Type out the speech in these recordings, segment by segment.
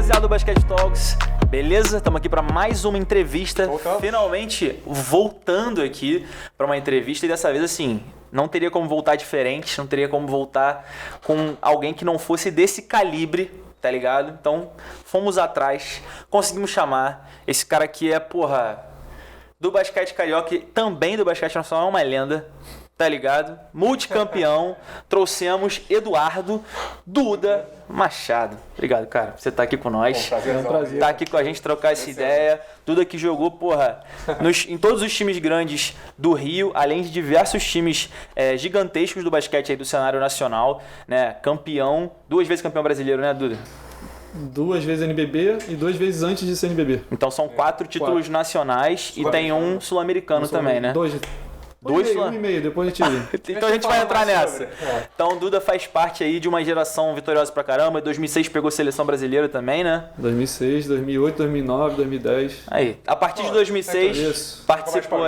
rapaziada do Basquete Talks, beleza? Estamos aqui para mais uma entrevista. Finalmente voltando aqui para uma entrevista e dessa vez assim, não teria como voltar diferente, não teria como voltar com alguém que não fosse desse calibre, tá ligado? Então fomos atrás, conseguimos chamar esse cara que é, do basquete carioca e também do basquete nacional, é uma lenda. Tá ligado? Multicampeão. Trouxemos Eduardo Duda Machado. Obrigado, cara, por você estar aqui com nós. É um prazer. Tá aqui com a gente, trocar essa ideia. Duda que jogou, em todos os times grandes do Rio, além de diversos times gigantescos do basquete aí do cenário nacional, né? Campeão, 2 vezes campeão brasileiro, né, Duda? 2 vezes NBB e 2 vezes antes de ser NBB. Então são 4 títulos nacionais e tem um sul-americano também, né? 2 e meio, depois a gente... Então a gente vai entrar nessa. Então o Duda faz parte aí de uma geração vitoriosa pra caramba. Em 2006 pegou seleção brasileira também, né? 2006, 2008, 2009, 2010. Aí, a partir de 2006 participou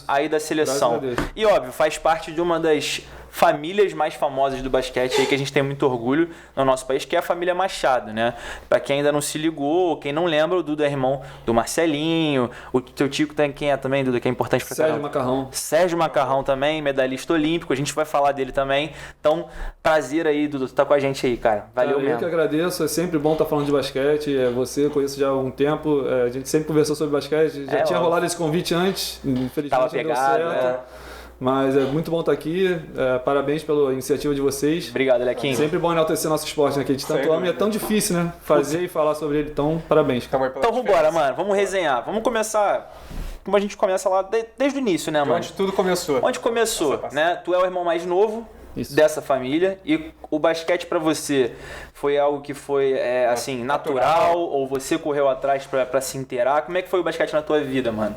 aí da seleção. E óbvio, faz parte de uma das famílias mais famosas do basquete aí que a gente tem muito orgulho no nosso país, que é a família Machado, né? Pra quem ainda não se ligou, quem não lembra, o Duda é irmão do Marcelinho, o teu tio tem quem é também, Duda, que é importante pra caramba. Sérgio Macarrão também, medalhista olímpico, a gente vai falar dele também. Então, prazer aí, Duda, tu tá com a gente aí, cara. Valeu mesmo. Eu que agradeço, é sempre bom estar falando de basquete, você eu conheço já há algum tempo, a gente sempre conversou sobre basquete, já tinha rolado esse convite antes, infelizmente tava não pegado, deu certo. Mas é muito bom estar aqui, parabéns pela iniciativa de vocês. Obrigado, Lequinho. Sempre bom enaltecer nosso esporte, né? Que a gente tanto ama e é tão difícil, né? Fazer e falar sobre ele, então parabéns. Então vambora, mano, vamos resenhar. Vamos começar como a gente começa lá desde o início, né, mano? Onde tudo começou. Onde começou, né? Tu é o irmão mais novo dessa família e o basquete pra você foi algo que foi, assim, natural ou você correu atrás pra se inteirar? Como é que foi o basquete na tua vida, mano?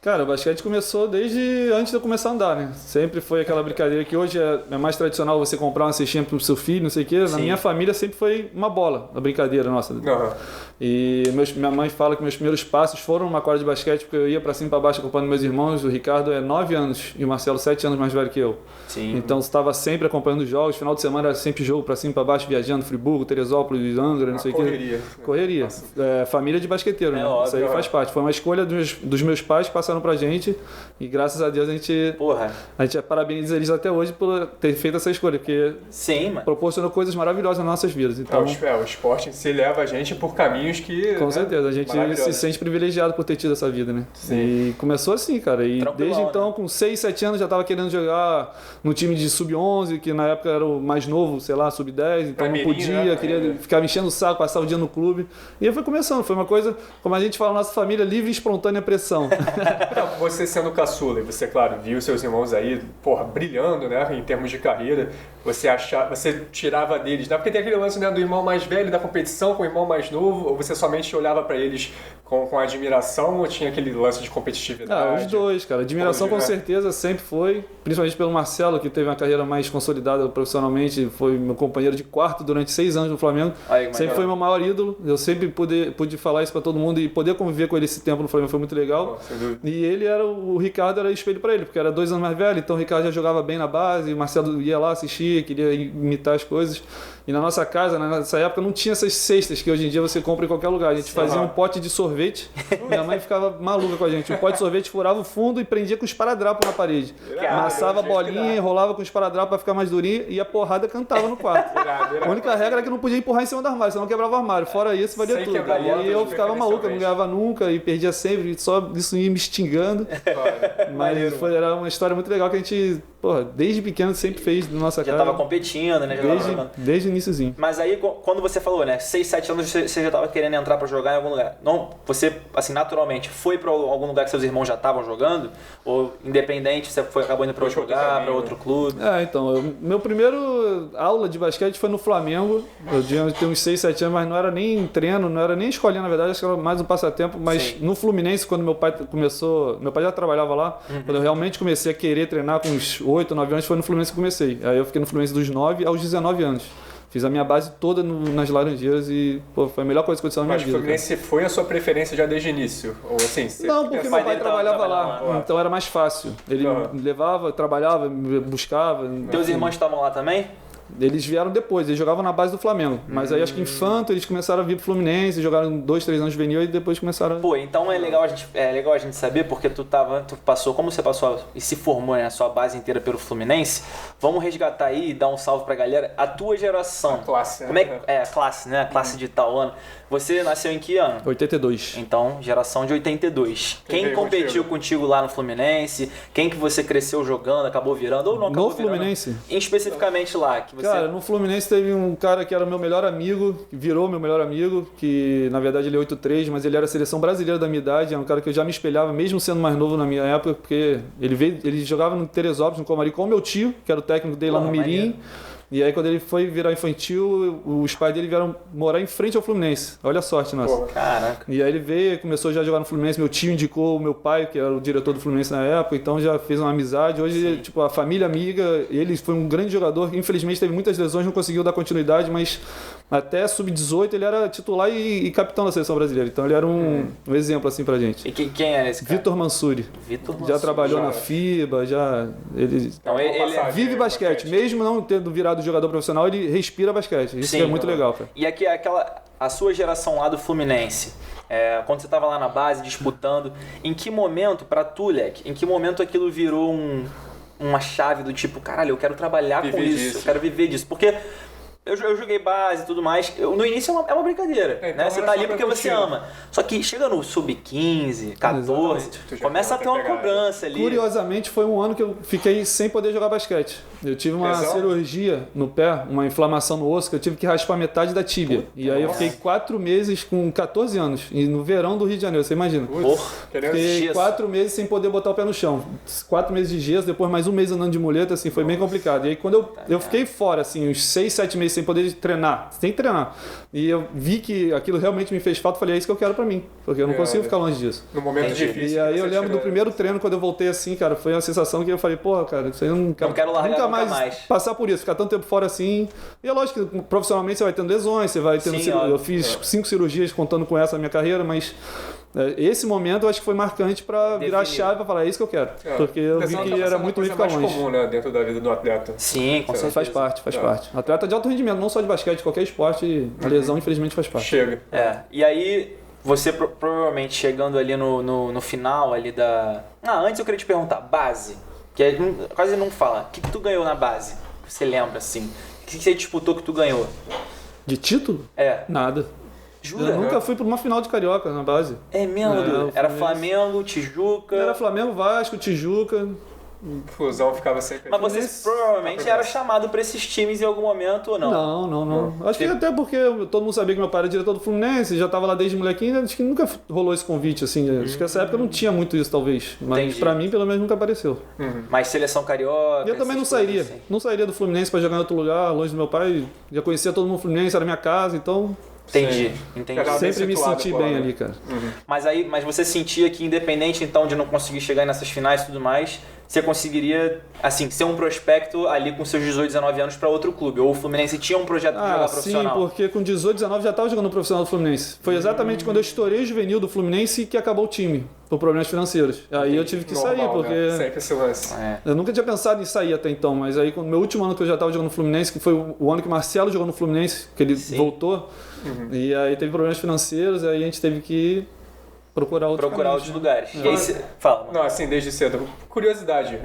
Cara, o basquete começou desde antes de eu começar a andar, né? Sempre foi aquela brincadeira que hoje é mais tradicional você comprar uma cestinha pro seu filho, não sei o quê. Na minha família sempre foi uma bola, a brincadeira nossa. E minha mãe fala que meus primeiros passos foram numa quadra de basquete, porque eu ia pra cima e pra baixo acompanhando meus irmãos. O Ricardo é 9 anos e o Marcelo 7 anos mais velho que eu. Sim. Então você estava sempre acompanhando os jogos. Final de semana era sempre jogo pra cima e pra baixo, viajando, Friburgo, Teresópolis, Angra, não sei o quê. Correria. Família de basqueteiro, né? Óbvio, isso aí faz parte. Foi uma escolha dos meus pais que passaram pra gente e graças a Deus a gente parabeniza eles até hoje por ter feito essa escolha, porque proporcionou coisas maravilhosas nas nossas vidas. Então, o esporte em si leva a gente por caminhos que... Com certeza, a gente se sente privilegiado por ter tido essa vida, né? Sim. E começou assim, cara, e desde então, com 6, 7 anos já estava querendo jogar no time de sub-11, que na época era o mais novo, sei lá, sub-10, então não podia, queria ficar enchendo o saco, passar o dia no clube. E aí foi começando, foi uma coisa, como a gente fala na nossa família, livre e espontânea pressão. Você sendo caçula, e você, claro, viu seus irmãos aí, brilhando, né, em termos de carreira, você tirava deles, né? Porque tem aquele lance, né, do irmão mais velho, da competição com o irmão mais novo, ou você somente olhava para eles com admiração, ou tinha aquele lance de competitividade? Os dois, cara. Admiração com certeza sempre foi, principalmente pelo Marcelo, que teve uma carreira mais consolidada profissionalmente, foi meu companheiro de quarto durante 6 anos no Flamengo, sempre foi meu maior ídolo, eu sempre pude falar isso para todo mundo e poder conviver com ele esse tempo no Flamengo foi muito legal. E ele o Ricardo era espelho para ele, porque era 2 anos mais velho, então o Ricardo já jogava bem na base, o Marcelo ia lá assistir, queria imitar as coisas. E na nossa casa, nessa época, não tinha essas cestas que hoje em dia você compra em qualquer lugar. A gente fazia um pote de sorvete, minha mãe ficava maluca com a gente. O pote de sorvete furava o fundo e prendia com esparadrapo na parede. Amassava a bolinha, enrolava com esparadrapo para ficar mais durinho e a porrada cantava no quarto. A única regra era que não podia empurrar em cima do armário, senão quebrava o armário. Fora isso, valia tudo. E eu ficava maluco, eu não ganhava nunca e perdia sempre, só isso ia me extingando. Mas era uma história muito legal que a gente, desde pequeno sempre fez na nossa casa. Já tava competindo, né? Desde o iniciozinho. Mas aí, quando você falou, né, 6, 7 anos você já tava querendo entrar pra jogar em algum lugar. Não, você, assim, naturalmente, foi pra algum lugar que seus irmãos já estavam jogando? Ou independente, você acabou indo pra outro lugar, pra outro clube? Então, meu primeiro aula de basquete foi no Flamengo. Eu tinha uns 6, 7 anos, mas não era nem treino, não era nem escolinha, na verdade, acho que era mais um passatempo. Mas no Fluminense, quando meu pai começou, meu pai já trabalhava lá, quando eu realmente comecei a querer treinar com uns 8, 9 anos, foi no Fluminense que comecei. Aí eu fiquei no Fluminense dos 9 aos 19 anos. Fiz a minha base toda nas Laranjeiras e foi a melhor coisa que aconteceu na minha vida. Mas o Fluminense foi a sua preferência já desde o início? Ou assim, não, porque meu pai trabalhava lá, então era mais fácil. Ele me levava, trabalhava, me buscava. Teus irmãos estavam lá também? eles vieram depois, eles jogavam na base do Flamengo. Mas aí acho que infanto eles começaram a vir pro Fluminense, jogaram 2, 3 anos juvenil e depois começaram a... Pô, então é legal a gente saber, porque tu passou, como você passou e se formou, né, a sua base inteira pelo Fluminense, vamos resgatar aí e dar um salve pra galera. A tua geração. A classe, como a classe, né? A classe de tal ano. Você nasceu em que ano? 82. Então, geração de 82. Quem competiu contigo lá no Fluminense? Quem que você cresceu jogando, acabou virando ou não acabou virando? No Fluminense? Especificamente lá. Que você... Cara, no Fluminense teve um cara que era meu melhor amigo, que virou meu melhor amigo, que na verdade ele é 8'3", mas ele era a seleção brasileira da minha idade, é um cara que eu já me espelhava, mesmo sendo mais novo na minha época, porque ele jogava no Teresópolis, no Comari, com o meu tio, que era o técnico dele lá no Mirim. Maneiro. E aí quando ele foi virar infantil, os pais dele vieram morar em frente ao Fluminense. Olha a sorte nossa. Pô, caraca. E aí ele veio, começou já a jogar no Fluminense, meu tio indicou o meu pai, que era o diretor do Fluminense na época, então já fez uma amizade. Hoje, tipo, a família amiga, ele foi um grande jogador, infelizmente teve muitas lesões, não conseguiu dar continuidade, mas até sub-18 ele era titular e capitão da seleção brasileira. Então ele era um exemplo assim pra gente. E quem era esse cara? Vitor Mansuri. Já trabalhou na FIBA, ele vive basquete, mesmo não tendo virado jogador profissional, ele respira basquete. Isso é muito legal, cara. E aqui, a sua geração lá do Fluminense, quando você estava lá na base, disputando, em que momento, pra tu, Leque, em que momento aquilo virou uma chave do tipo, caralho, eu quero trabalhar com isso, eu quero viver disso? Porque eu joguei base e tudo mais. No início é uma brincadeira, né? Você tá ali porque você ama. Só que chega no sub-15, 14, começa a ter uma cobrança ali. Curiosamente, foi um ano que eu fiquei sem poder jogar basquete. Eu tive uma cirurgia no pé, uma inflamação no osso, que eu tive que raspar metade da tíbia. E aí eu fiquei 4 meses com 14 anos, e no verão do Rio de Janeiro, você imagina? Fiquei 4 meses sem poder botar o pé no chão. 4 meses de gesso, depois mais um mês andando de muleta, assim, foi bem complicado. E aí quando eu fiquei fora, assim, uns 6, 7 meses sem poder treinar, sem treinar. E eu vi que aquilo realmente me fez falta, falei, é isso que eu quero pra mim, porque eu não consigo ficar longe disso. No momento difícil. E aí eu lembro do primeiro treino, quando eu voltei assim, cara, foi uma sensação que eu falei, porra, cara, isso aí eu não quero largar nunca mais passar por isso, ficar tanto tempo fora assim. E é lógico que profissionalmente você vai tendo lesões, você vai tendo eu fiz 5 cirurgias contando com essa na minha carreira, mas esse momento eu acho que foi marcante para virar a chave para falar, é isso que eu quero. Porque eu vi que era muito ruim ficar longe. É mais comum, né, dentro da vida do atleta. Sim, com certeza. Faz parte. Atleta de alto rendimento, não só de basquete, qualquer esporte, a lesão infelizmente faz parte. Chega. E aí, você provavelmente chegando ali no final ali da... Antes eu queria te perguntar, base, que quase não fala, o que tu ganhou na base? Você lembra, assim? O que você disputou que tu ganhou? De título? Nada. Jura? Eu nunca fui para uma final de Carioca na base. É mesmo? Era Flamengo, Tijuca... Era Flamengo, Vasco, Tijuca... Fusão ficava sempre... Mas você provavelmente era chamado para esses times em algum momento ou não? Não. Acho que até porque todo mundo sabia que meu pai era diretor do Fluminense, já estava lá desde molequinho, acho que nunca rolou esse convite, assim. Acho que nessa época não tinha muito isso, talvez. Mas para mim, pelo menos, nunca apareceu. Mas seleção carioca... E eu também não sairia. Assim. Não sairia do Fluminense para jogar em outro lugar, longe do meu pai. Já conhecia todo mundo do Fluminense, era minha casa, então... Entendi. Sempre me senti bem ali, cara. Mas você sentia que independente então de não conseguir chegar nessas finais e tudo mais, você conseguiria, assim, ser um prospecto ali com seus 18, 19 anos para outro clube? Ou o Fluminense tinha um projeto de jogar profissional? Sim, porque com 18, 19 já estava jogando no profissional do Fluminense. Foi exatamente quando eu estourei o juvenil do Fluminense que acabou o time, por problemas financeiros. Aí eu tive que sair, porque... Né? Sempre esse lance. Eu nunca tinha pensado em sair até então, mas aí no meu último ano que eu já estava jogando no Fluminense, que foi o ano que o Marcelo jogou no Fluminense, que ele voltou, e aí teve problemas financeiros, aí a gente teve que procurar outros lugares. E aí você fala. Não, assim, desde cedo. Curiosidade,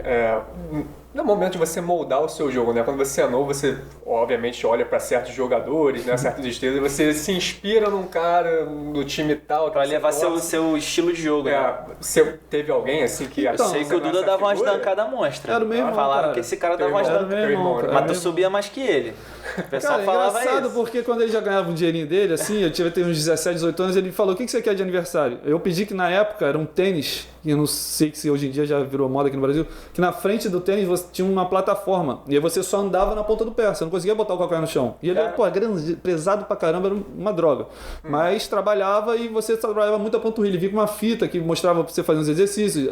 no momento de você moldar o seu jogo, né? Quando você é novo, você obviamente olha para certos jogadores, né? Certas estrelas, você se inspira num cara do time tal. Pra levar seu estilo de jogo, né? Você teve alguém assim que... Então, sei que o Duda dava umas dancadas monstra. Era o meu irmão, falaram que esse cara dava umas dancadas. Mas tu subia mais que ele. O pessoal falava engraçado porque quando ele já ganhava um dinheirinho dele, assim, eu tive uns 17, 18 anos, ele falou, o que você quer de aniversário? Eu pedi que na época era um tênis, que eu não sei se hoje em dia já virou moda aqui no Brasil, que na frente do tênis você tinha uma plataforma, e aí você só andava na ponta do pé, você não conseguia botar o calcanhar no chão. E ele, grande, pesado pra caramba, era uma droga. Mas trabalhava e você trabalhava muito a panturrilha. Ele vinha com uma fita que mostrava pra você fazer uns exercícios,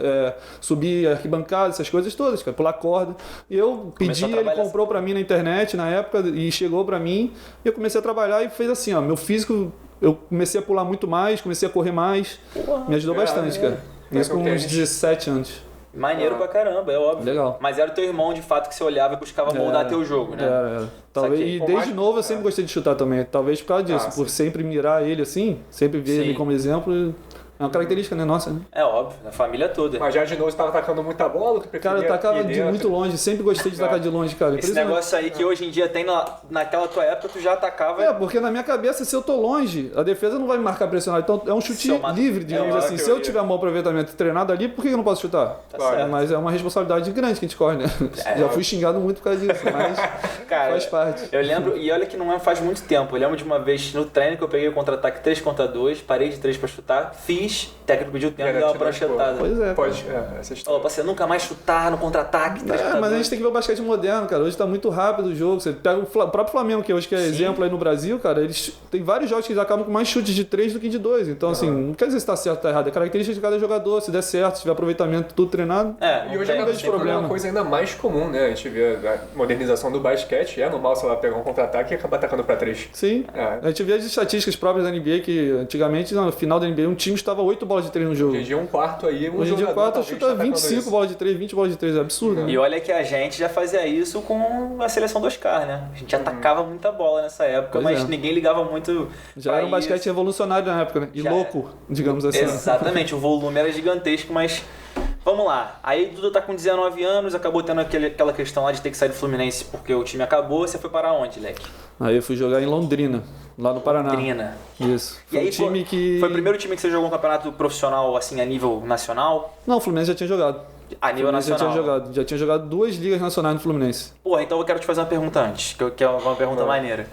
subir arquibancada, essas coisas todas, cara, pular corda. E eu pedi, ele comprou pra mim na internet na época, e chegou pra mim, e eu comecei a trabalhar e fez assim, ó, meu físico, eu comecei a pular muito mais, comecei a correr mais, me ajudou bastante, cara. Isso com uns 17 anos. Maneiro pra caramba, é óbvio. Legal. Mas era o teu irmão, de fato, que você olhava e buscava moldar teu jogo, né? Era. Talvez, e desde novo eu sempre gostei de chutar também. Talvez por causa disso, por sempre mirar ele assim, sempre ver ele como exemplo. É uma característica, né? Nossa, né? É óbvio, da família toda. Mas já de novo você tava atacando muita bola? Cara, eu tacava de muito longe, sempre gostei de tacar de longe, cara. Esse negócio aí que hoje em dia tem naquela tua época, tu já atacava... porque na minha cabeça, se eu tô longe, a defesa não vai me marcar pressionado. Então é um chute livre, digamos assim. Se eu tiver um bom aproveitamento treinado ali, por que eu não posso chutar? Tá. Mas é uma responsabilidade grande que a gente corre, né? Já fui xingado muito por causa disso, mas cara, faz parte. Eu lembro, e olha que não faz muito tempo, eu lembro de uma vez no treino que eu peguei o contra-ataque 3 contra 2, parei de 3 pra chutar, fiz, técnico pediu tempo e deu uma pranchetada. Pois é. Essa história. Pra você nunca mais chutar no contra-ataque. Mas a gente tem que ver o basquete moderno, cara. Hoje tá muito rápido o jogo. Você pega o próprio Flamengo, que hoje que é exemplo aí no Brasil, cara, eles tem vários jogos que eles acabam com mais chutes de 3 do que de 2. Então, assim, não quer dizer se tá certo ou tá errado. É característica de cada jogador. Se der certo, se tiver aproveitamento, tudo treinado. E hoje não vejo problema. É uma coisa ainda mais comum, né? A gente vê a modernização do basquete. É normal, sei lá, pegar um contra-ataque e acabar atacando pra 3. Sim. A gente vê as estatísticas próprias da NBA que antigamente, no final da NBA, um time estava 8 bolas de 3 no jogo. Hoje em dia um quarto aí, Hoje em dia um quarto chuta 25 bolas de 3, 20 bolas de 3, é absurdo. Né? E olha que a gente já fazia isso com a seleção do Oscar, né? A gente atacava muita bola nessa época, mas ninguém ligava muito. Já era um basquete revolucionário na época, né? E louco, digamos assim. Exatamente, o volume era gigantesco, mas vamos lá. Aí Duda tá com 19 anos, acabou tendo aquela questão lá de ter que sair do Fluminense porque o time acabou. Você foi para onde, Leque? Aí eu fui jogar em Londrina, lá no Paraná. Londrina. Isso. Foi um time que... Foi o primeiro time que você jogou um campeonato profissional, assim, a nível nacional? Não, o Fluminense já tinha jogado. A nível nacional? Já tinha jogado 2 ligas nacionais no Fluminense. Porra, então eu quero te fazer uma pergunta antes, que é uma pergunta maneira.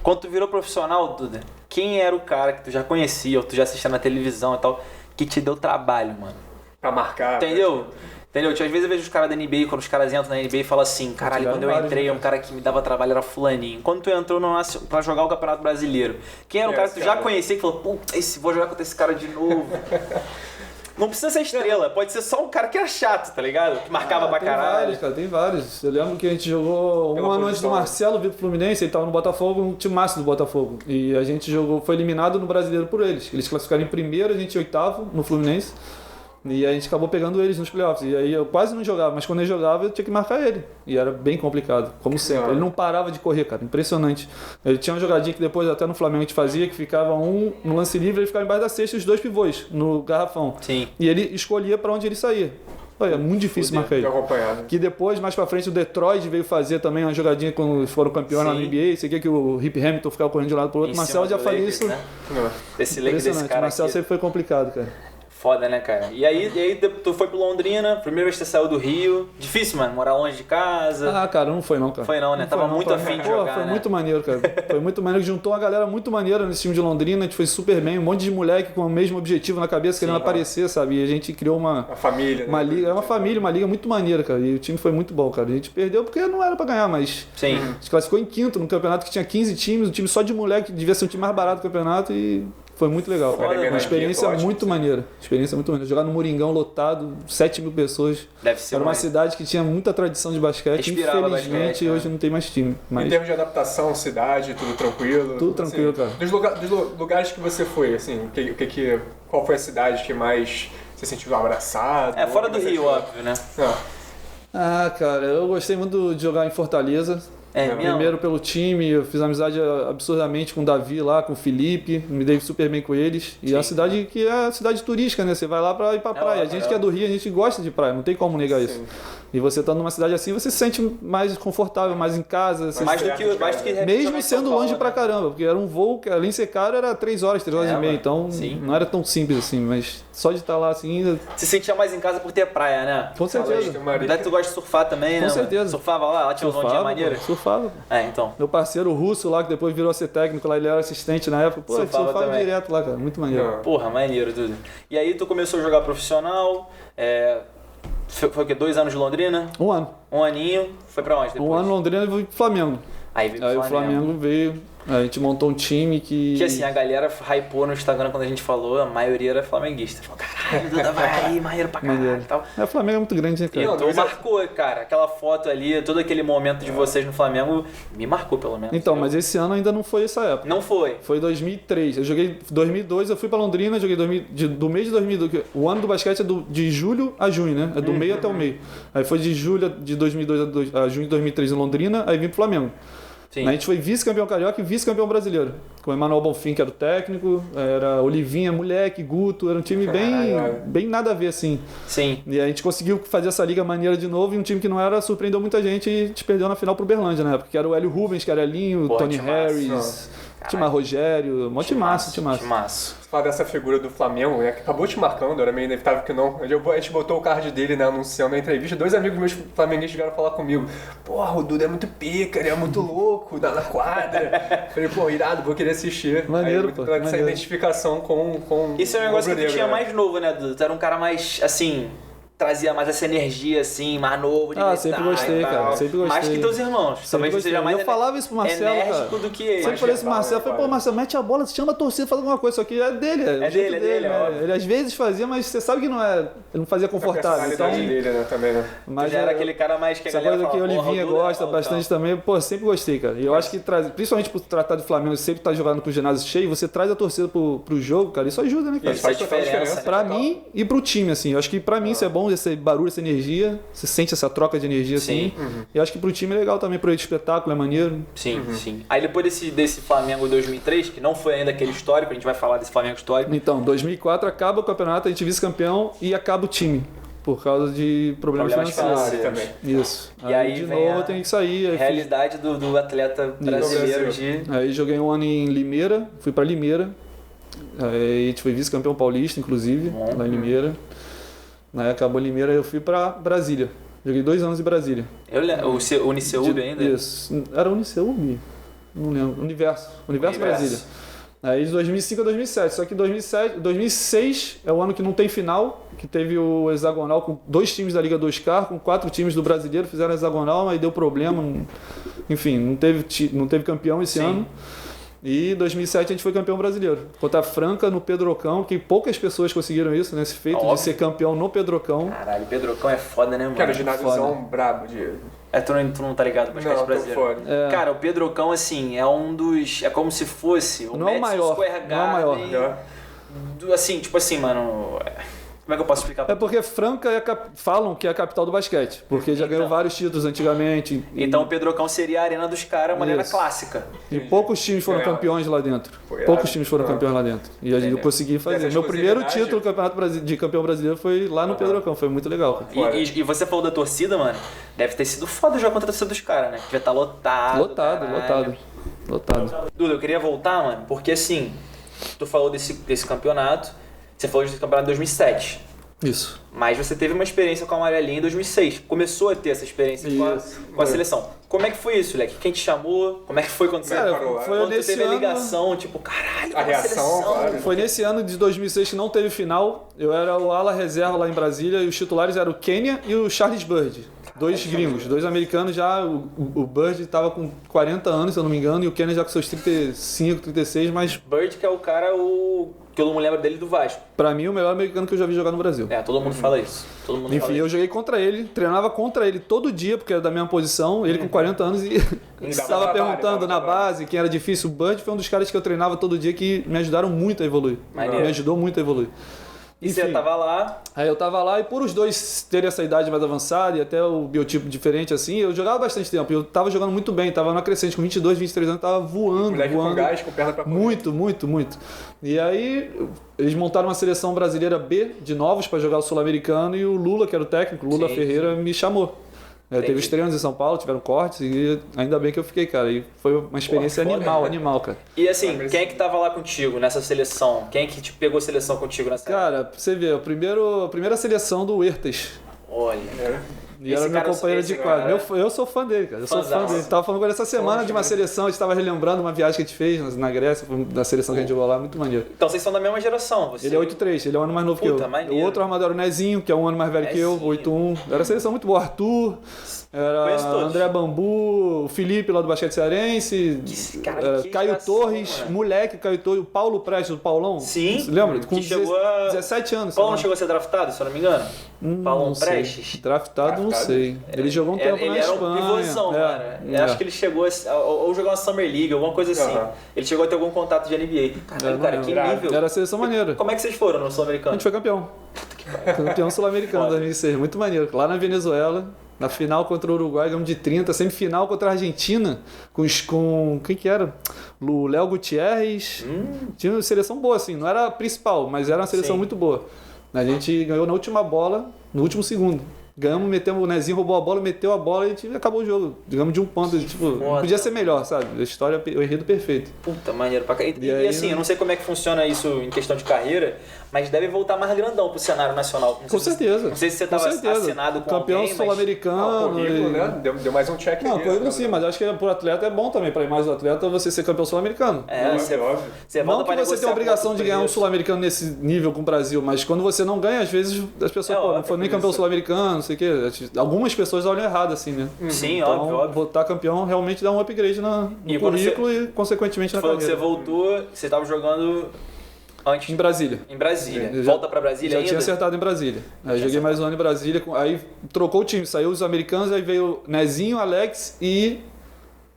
Quando tu virou profissional, Duda, quem era o cara que tu já conhecia, ou tu já assistia na televisão e tal, que te deu trabalho, mano? Pra marcar. Entendeu? Entendeu? Às vezes eu vejo os caras da NBA, quando os caras entram na NBA e falam assim, caralho, quando eu entrei, um cara que me dava trabalho era fulaninho. Quando tu entrou pra jogar o Campeonato Brasileiro, quem era o cara que tu já conhecia e falou, vou jogar contra esse cara de novo? Não precisa ser estrela, pode ser só um cara que era chato, tá ligado? Que marcava pra caralho. Tem vários. Eu lembro que a gente jogou um ano antes do Marcelo vir pro Fluminense, ele tava no Botafogo, um time máximo do Botafogo. E a gente foi eliminado no Brasileiro por eles. Eles classificaram em primeiro, a gente em 8º no Fluminense. E a gente acabou pegando eles nos playoffs. E aí eu quase não jogava, mas quando ele jogava eu tinha que marcar ele. E era bem complicado, como sempre. Ele não parava de correr, cara, impressionante. Ele tinha uma jogadinha que depois até no Flamengo a gente fazia, que ficava um no lance livre, ele ficava embaixo da cesta e os 2 pivôs no garrafão. Sim. E ele escolhia pra onde ele saía. É muito difícil marcar ele. Que depois, mais pra frente, o Detroit veio fazer também uma jogadinha quando foram campeões na NBA. Isso aqui que o Rip Hamilton ficava correndo de um lado pro outro. Marcelo já fazia isso. Né? Esse cara Marcelo sempre foi complicado, cara. Foda, né, cara? E aí tu foi pro Londrina, primeira vez que você saiu do Rio. Difícil, mano, morar longe de casa. Ah, cara, não foi não, cara. Foi não, né? Tava muito afim de jogar, foi né? muito maneiro, cara. Foi muito maneiro. Juntou uma galera muito maneira nesse time de Londrina. A gente foi super bem. Um monte de moleque com o mesmo objetivo na cabeça, querendo aparecer, sabe? E a gente criou uma família, uma liga. É uma família, uma liga muito maneira, cara. E o time foi muito bom, cara. A gente perdeu porque não era pra ganhar, mas... Sim. A gente classificou em 5º no campeonato que tinha 15 times. Um time só de moleque, devia ser um time mais barato do campeonato e... Foi muito legal. Uma experiência muito maneira. Jogar no Moringão lotado, 7 mil pessoas. Deve ser. Era uma cidade que tinha muita tradição de basquete. Infelizmente, hoje não tem mais time. Mas... Em termos de adaptação, cidade, tudo tranquilo? Tudo tranquilo, cara. Dos lugares que você foi, assim, qual foi a cidade que mais você sentiu abraçado? Fora do Rio, óbvio, né? Ah, cara, eu gostei muito de jogar em Fortaleza. Primeiro pelo time, eu fiz amizade absurdamente com o Davi lá, com o Felipe, me dei super bem com eles. E é uma cidade que é cidade turística, né? Você vai lá pra ir pra praia. A gente que é do Rio, a gente gosta de praia, não tem como negar isso. E você estando numa cidade assim, você se sente mais confortável, mais em casa. Mais do que mesmo sendo longe pra caramba, porque era um voo que, além de ser caro, era 3 horas, 3 horas e meia. Então não era tão simples assim, mas só de estar lá assim... Se sentia mais em casa por ter praia, né? Com certeza. Tu gosta de surfar também, né? Com certeza. Surfava lá tinha uma ondinha maneira? Surfava. Então. Meu parceiro russo lá, que depois virou a ser técnico lá, ele era assistente na época. Pô, surfava direto lá, cara. Muito maneiro. Porra, maneiro tudo. E aí tu começou a jogar profissional, foi o quê? 2 anos de Londrina? 1 ano. 1 aninho. Foi pra onde depois? 1 ano em Londrina e veio pro Flamengo. Aí veio pro Flamengo. Aí o Flamengo veio... A gente montou um time que assim, a galera hypou no Instagram quando a gente falou, a maioria era flamenguista. Falou, caralho, Duda vai aí, maneiro pra caralho e tal. O Flamengo é muito grande, né, cara? Então marcou, cara. Aquela foto ali, todo aquele momento de vocês no Flamengo, me marcou pelo menos. Então, mas esse ano ainda não foi essa época. Não foi? Foi 2003. Eu joguei 2002, eu fui pra Londrina, joguei do mês de 2002. O ano do basquete é de julho a junho, né? É do meio até o meio. Aí foi de julho de 2002 a junho de 2003 em Londrina, aí vim pro Flamengo. Sim. A gente foi vice-campeão carioca e vice-campeão brasileiro. Com o Emanuel Bonfim, que era o técnico, era Olivinha, moleque, Guto, era um time bem nada a ver, assim. Sim. E a gente conseguiu fazer essa liga maneira de novo e um time que não era, surpreendeu muita gente e te perdeu na final pro Uberlândia, na época, que era o Hélio Rubens, que era Elinho, Tony Harris, Timar Rogério, timaço. Você fala dessa figura do Flamengo, né, que acabou te marcando, era meio inevitável que não. A gente botou o card dele, né, anunciando a entrevista, 2 amigos meus flamenguistas vieram falar comigo. Porra, o Duda é muito pica, ele é muito louco na quadra. Falei, pô, irado, vou querer assistir. Maneiro, pô. Essa identificação com Isso é um negócio que tu tinha mais novo, né, Duda? Tu era um cara mais, assim... Trazia mais essa energia, assim, mais novo. Sempre gostei, cara. Sempre gostei. Mais que teus irmãos. Talvez você seja mais eu falava isso pro Marcelo, enérgico cara. do que ele. Sempre falei isso pro Marcelo. Falei, pô, Marcelo, mete a bola, chama a torcida, faz alguma coisa. Só que é dele, é dele. Ele às vezes fazia, mas você sabe que não é... Ele não fazia confortável. Então, dele, né, também, né? Mas já era aquele cara mais que a galera coisa que o Olivinha gosta bastante também. Pô, sempre gostei, cara. E eu acho que, principalmente por tratar de Flamengo, sempre tá jogando com o ginásio cheio, você traz a torcida pro jogo, cara. Isso ajuda, né, cara? Isso faz diferença. Pra mim e pro time, assim. Eu acho que pra mim isso é bom, esse barulho, essa energia. Você sente essa troca de energia, assim. E eu acho que pro time é legal também, pro espetáculo, é maneiro. Sim. Aí depois desse Flamengo 2003, que não foi ainda aquele histórico, a gente vai falar desse Flamengo histórico. Então, 2004 acaba o campeonato, a gente vice-campeão e acaba o time. Por causa de problemas financeiros também. Isso. E aí de novo eu tenho que sair. Aí realidade do atleta brasileiro. Aí joguei um ano em Limeira, fui pra Limeira. Aí a gente foi vice-campeão paulista, inclusive, lá em Limeira. Aí acabou Limeira e eu fui pra Brasília. Joguei 2 anos em Brasília. O Uniceub ainda? Isso. Era Uniceub? Não lembro. Universo Brasília. Aí de 2005 a 2007. Só que 2006 é o ano que não tem final, que teve o hexagonal com 2 times da Liga 2K, com 4 times do Brasileiro, fizeram hexagonal, aí deu problema. Enfim, não teve campeão esse ano. E em 2007 a gente foi campeão brasileiro. Contra a Franca no Pedrocão, que poucas pessoas conseguiram isso, né? Esse feito de ser campeão no Pedrocão. Caralho, Pedrocão é foda, né, mano? Cara, o ginásiozão brabo de... Tu não tá ligado no basquete brasileiro? Cara, o Pedrocão, assim, é um dos... É como se fosse o Madison Square Garden. Não é o maior. Assim, tipo assim, mano... Como é que eu posso explicar? É porque Franca falam que é a capital do basquete, porque já ganhou vários títulos antigamente. Então o Pedrocão seria a arena dos caras, uma maneira clássica. E poucos times foram campeões lá dentro. Poucos times foram campeões lá dentro. E a gente eu consegui fazer. Meu primeiro título do campeonato de campeão brasileiro foi lá no Pedrocão, foi muito legal. E você falou da torcida, mano, deve ter sido foda jogar contra a torcida dos caras, né? Devia estar lotado. Lotado. Duda, eu queria voltar, mano, porque assim, tu falou desse campeonato. Você falou desse campeonato em 2007. Isso. Mas você teve uma experiência com a amarelinha em 2006. Começou a ter essa experiência com a seleção. Como é que foi isso, Leque? Quem te chamou? Como é que foi quando você parou? Quando você teve a ligação, tipo, caralho, a reação, claro. Foi nesse ano de 2006 que não teve final. Eu era o ala reserva lá em Brasília e os titulares eram o Kenya e o Charles Bird. 2 gringos, 2 americanos já. O Bird estava com 40 anos, se eu não me engano, e o Kenya já com seus 35, 36, mas... Bird que é o cara, que eu não me lembro dele do Vasco. Pra mim, o melhor americano que eu já vi jogar no Brasil. Todo mundo fala isso. Enfim, eu joguei contra ele, treinava contra ele todo dia, porque era da mesma posição, ele com 40 anos e estava perguntando na base quem era difícil. O Bird foi um dos caras que eu treinava todo dia que me ajudaram muito a evoluir. Me ajudou muito a evoluir. E você tava lá? Aí eu tava lá e por os dois terem essa idade mais avançada e até o biotipo diferente assim, eu jogava bastante tempo. Eu tava jogando muito bem, tava na crescente com 22, 23 anos, tava voando. Com gás, com perna pra correr. Muito. E aí eles montaram uma seleção brasileira B de novos para jogar o Sul-Americano e o Lula, que era o técnico, Lula Ferreira, me chamou. Teve os treinos em São Paulo, tiveram cortes e ainda bem que eu fiquei, cara. E foi uma experiência animal, cara. E assim, quem é que tava lá contigo nessa seleção? Quem é que te pegou a seleção contigo nessa Cara, pra você ver, a primeira seleção do Huertas. Olha. E era meu companheiro de quadro. Eu sou fã dele, cara. Eu sou fã dele. Tava falando com ele essa semana de uma seleção, a gente tava relembrando uma viagem que a gente fez na Grécia, da seleção que a gente jogou lá, muito maneiro. Então vocês são da mesma geração. Você... Ele é 8'3", ele é um ano mais novo que eu. Maneiro. O outro armador era o Nezinho, que é um ano mais velho que eu, 8'1". Era uma seleção muito boa. Arthur, era André Bambu, o Felipe lá do Basquete Cearense, Caio Torres, moleque, Caio Torres, o Paulo Prestes, o Paulão. Sim. Você lembra? Com chegou 17 anos. O Paulão chegou a ser draftado, se eu não me engano? Paulão Prestes? Draftado, não sei. Ele jogou um tempo na Espanha. Ele era um pivôzão, cara. Eu acho que ele chegou ou jogar uma Summer League, alguma coisa assim. Ele chegou a ter algum contato de NBA. Caralho, cara, que nível. Era a seleção maneira. Como é que vocês foram no Sul-Americano? A gente foi campeão. Campeão sul-americano em 2006. Muito maneiro. Lá na Venezuela. Na final contra o Uruguai, ganhamos de 30. Semifinal contra a Argentina, com quem que era? O Léo Gutierrez. Tinha uma seleção boa, assim. Não era a principal, mas era uma seleção muito boa. A gente ganhou na última bola, no último segundo. Ganhamos, metemos, o Nezinho roubou a bola, meteu a bola e a gente acabou o jogo. Digamos de um ponto. Tipo, não podia ser melhor, sabe? A história, o enredo perfeito. Puta, maneiro pra cá. E assim, eu não sei como é que funciona isso em questão de carreira, mas deve voltar mais grandão pro cenário nacional. Com certeza. Não sei se você estava assinado com campeão alguém, sul-americano. Currículo, né? Deu mais um check. Não, currículo sim, mas acho que pro atleta é bom também, pra imagem do atleta, você ser campeão sul-americano. Óbvio. Não que você tenha a obrigação de ganhar um sul-americano nesse nível com o Brasil, mas quando você não ganha, às vezes as pessoas, não foi nem campeão sul-americano, não sei o quê. Algumas pessoas olham errado, assim, né? Sim, então, óbvio. Votar campeão realmente dá um upgrade no currículo e, consequentemente, na carreira. Você voltou, você estava jogando antes... Em Brasília. Em Brasília. Volta pra Brasília ainda? Já tinha acertado em Brasília. Aí joguei mais um ano em Brasília, aí trocou o time, saiu os americanos, aí veio Nezinho, Alex e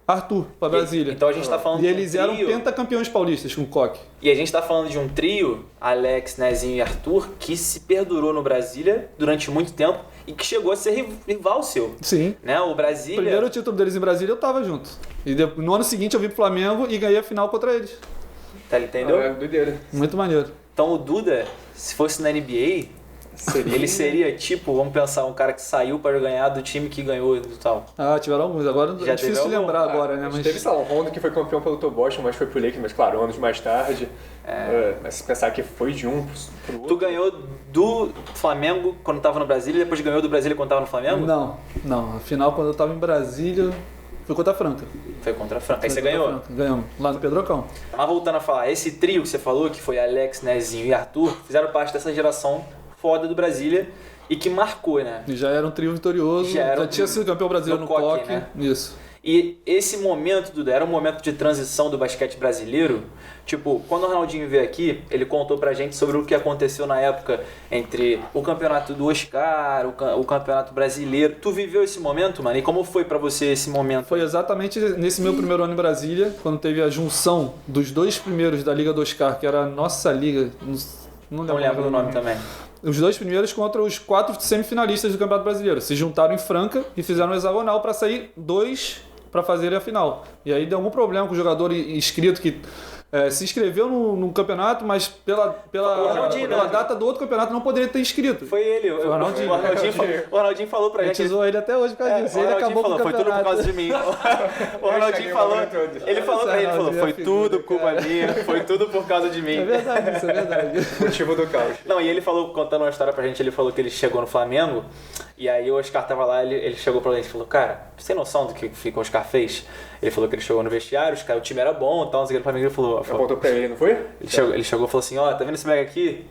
Arthur pra Brasília. Então a gente tá falando e eles eram pentacampeões paulistas com o Coque. E a gente tá falando de um trio, Alex, Nezinho e Arthur, que se perdurou no Brasília durante muito tempo e que chegou a ser rival seu. Sim. Né? O Brasília... O primeiro título deles em Brasília eu tava junto. E no ano seguinte eu vim pro Flamengo e ganhei a final contra eles. Tá, entendeu? Doideira. Muito maneiro. Então o Duda, se fosse na NBA... Ele seria tipo, vamos pensar, um cara que saiu para ganhar do time que ganhou e tal. Tiveram alguns. Agora é difícil lembrar agora, né? Mas teve, sei lá, o Rondo que foi campeão pelo Boston, mas foi pro Lakers, mas claro, anos mais tarde. Mas se pensar que foi de um pro outro... Tu ganhou do Flamengo quando tava no Brasília e depois ganhou do Brasília quando tava no Flamengo? Não. Afinal, quando eu tava em Brasília, foi contra a Franca. Foi contra a Franca. Aí você ganhou? Ganhamos, lá no Pedrocão. Mas voltando a falar, esse trio que você falou, que foi Alex, Nezinho e Arthur, fizeram parte dessa geração foda do Brasília e que marcou, né? E já era um trio vitorioso, já tinha sido campeão brasileiro no Coque, né? Isso. E esse momento, Duda, era um momento de transição do basquete brasileiro. Tipo, quando o Ronaldinho veio aqui, ele contou pra gente sobre o que aconteceu na época entre o campeonato do Oscar, o campeonato brasileiro. Tu viveu esse momento, mano? E como foi pra você esse momento? Foi exatamente nesse meu primeiro ano em Brasília, quando teve a junção dos dois primeiros da Liga do Oscar, que era a nossa liga, não lembro o nome também. Os dois primeiros contra os 4 semifinalistas do Campeonato Brasileiro. Se juntaram em Franca e fizeram um hexagonal para sair 2 para fazer a final. E aí deu algum problema com o jogador inscrito que se inscreveu no campeonato, mas pela data do outro campeonato não poderia ter inscrito. Foi ele. Foi o Ronaldinho. O Ronaldinho falou pra gente. A gente zoou ele até hoje por causa disso. Ele acabou com o campeonato. Foi tudo por causa de mim. O Ronaldinho falou. Ele falou pra ele, foi tudo culpa minha, foi tudo por causa de mim. É verdade, isso é verdade. Motivo do caos. Não, e ele falou, contando uma história pra gente, ele falou que ele chegou no Flamengo, e aí o Oscar tava lá, ele chegou pra gente e falou, cara, você tem noção do que o Oscar fez? Ele falou que ele chegou no vestiário, o time era bom e tal, não sei o que, o Flamengo ele falou... Apontou pra ele, não foi? Ele chegou e falou assim, tá vendo esse bag aqui?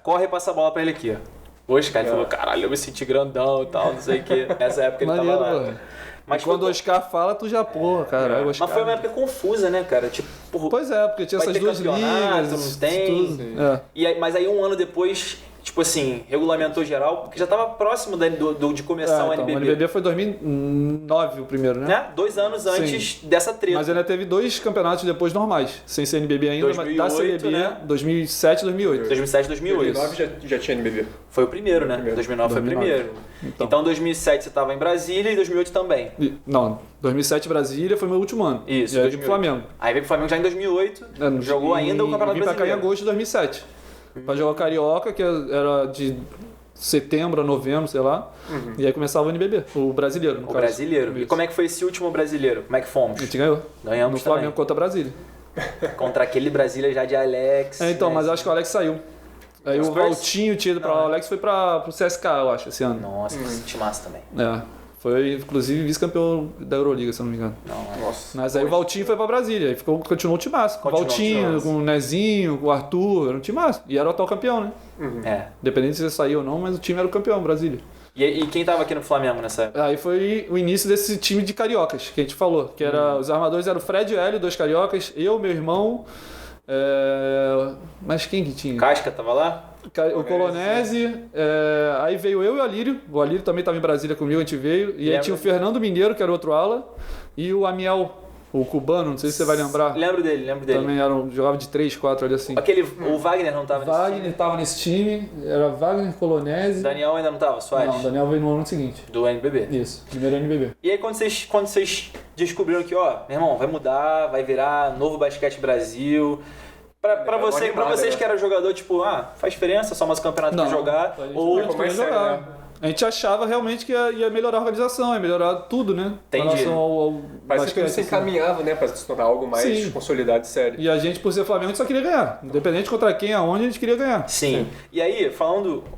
Corre e passa a bola pra ele aqui, ó. O Oscar, ele falou, caralho, eu me senti grandão e tal, não sei o que. Nessa época ele tava lá. Pô. Mas quando o Oscar fala, tu já, caralho. Mas foi uma época confusa, né, cara? Tipo, pois é, porque tinha essas duas ligas. Não tem. Mas aí um ano depois, tipo assim, regulamentou geral, porque já tava próximo de começar o NBB. O NBB foi 2009 o primeiro, né? 2 anos antes dessa treta. Mas ainda teve 2 campeonatos depois normais, sem ser NBB ainda, 2008, da CBB, né? 2007 e 2008. 2007 e 2008. 2009 já tinha NBB. Foi o primeiro, né? 2009 foi o primeiro. Então 2007 você estava em Brasília e 2008 também. Não, 2007 Brasília foi meu último ano. Isso. E aí veio pro Flamengo. Aí veio pro Flamengo já em 2008, jogou ainda o Campeonato Brasileiro. Vim pra cá em agosto de 2007. Pra jogar o Carioca, que era de setembro a novembro, sei lá. E aí começava o NBB, o brasileiro, no caso. Brasileiro. Isso. E como é que foi esse último brasileiro? Como é que fomos? A gente ganhou. Ganhamos no Flamengo contra a Brasília. Contra aquele Brasília já de Alex. Então, mas acho que o Alex saiu. Aí o Valtinho tinha ido pra lá, o Alex foi pro CSK, eu acho, esse ano. Nossa, que massa também. Foi, inclusive, vice-campeão da Euroliga, se eu não me engano. Nossa. Mas aí o Valtinho foi pra Brasília, aí continuou o timaço. Com o Valtinho, com o Nezinho, com o Arthur, era um timaço. E era o atual campeão, né? Independente se você saiu ou não, mas o time era o campeão, Brasília. E quem tava aqui no Flamengo nessa época? Aí foi o início desse time de cariocas, que a gente falou. Que era, os armadores eram o Fred e o Hélio, 2 cariocas, eu, meu irmão... Mas quem que tinha? Casca tava lá? O Colonese, aí veio eu e o Alírio também estava em Brasília comigo, a gente veio, e aí tinha o Fernando Mineiro, que era outro ala, e o Amiel, o cubano, não sei se você vai lembrar. Lembro dele. Também jogava de 3, 4 ali assim. O Wagner não tava nesse time? Wagner estava nesse time, era Wagner, Colonese. Daniel ainda não tava, Soares? Não, Daniel veio no ano seguinte. Do NBB? Isso, primeiro NBB. E aí quando vocês descobriram que, meu irmão, vai mudar, vai virar Novo Basquete Brasil... Pra vocês que era jogador, tipo, faz diferença, só mais campeonato pra jogar, ou como jogar. Né? A gente achava realmente que ia melhorar a organização, ia melhorar tudo, né? Entendi. Em relação ao Parece que você encaminhava, né, pra se tornar algo mais consolidado e sério. E a gente, por ser Flamengo, a gente só queria ganhar. Independente contra quem, aonde, a gente queria ganhar. Sim. E aí,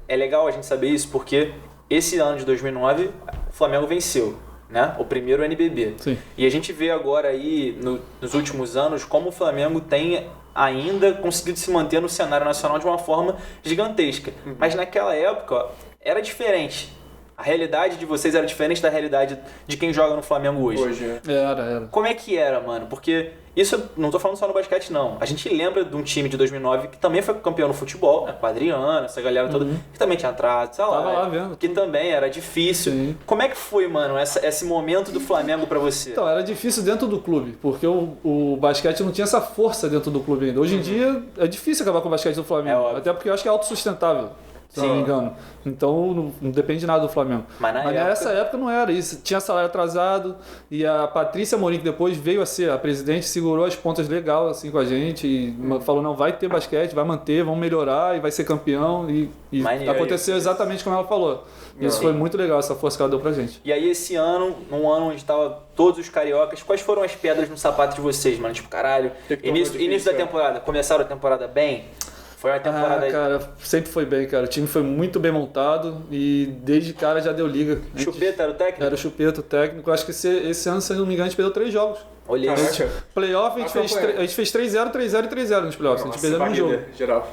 é legal a gente saber isso, porque esse ano de 2009, o Flamengo venceu, né? O primeiro NBB. Sim. E a gente vê agora aí, nos últimos anos, como o Flamengo tem ainda conseguido se manter no cenário nacional de uma forma gigantesca. Mas naquela época, era diferente. A realidade de vocês era diferente da realidade de quem joga no Flamengo hoje. Era. Como é que era, mano? Porque isso, não tô falando só no basquete, não. A gente lembra de um time de 2009 que também foi campeão no futebol, né? Com a Adriana, essa galera toda, que também tinha atraso, sei lá. Tava lá vendo. Que também era difícil. Sim. Como é que foi, mano, esse momento do Flamengo pra você? Então, era difícil dentro do clube, porque o basquete não tinha essa força dentro do clube ainda. Hoje em dia, é difícil acabar com o basquete do Flamengo. Até porque eu acho que é autossustentável. Se não me engano. Então não depende nada do Flamengo. Mas nessa época não era isso. Tinha salário atrasado e a Patrícia Morim, que depois veio a ser a presidente, segurou as pontas legal assim com a gente e falou, não, vai ter basquete, vai manter, vamos melhorar e vai ser campeão. E aconteceu exatamente como ela falou. Isso foi muito legal, essa força que ela deu pra gente. E aí esse ano, num ano onde tava todos os cariocas, quais foram as pedras no sapato de vocês, mano? Tipo, caralho, início da temporada, começaram a temporada bem? Foi uma temporada... cara, sempre foi bem, cara. O time foi muito bem montado e desde cara já deu liga. Chupeta era o técnico? Era o Chupeta, o técnico. Acho que esse ano, se não me engano, a gente perdeu 3 jogos. Olha isso. Playoff, a gente fez 3-0, 3-0 e 3-0 nos playoffs. A gente perdeu um jogo. Geral.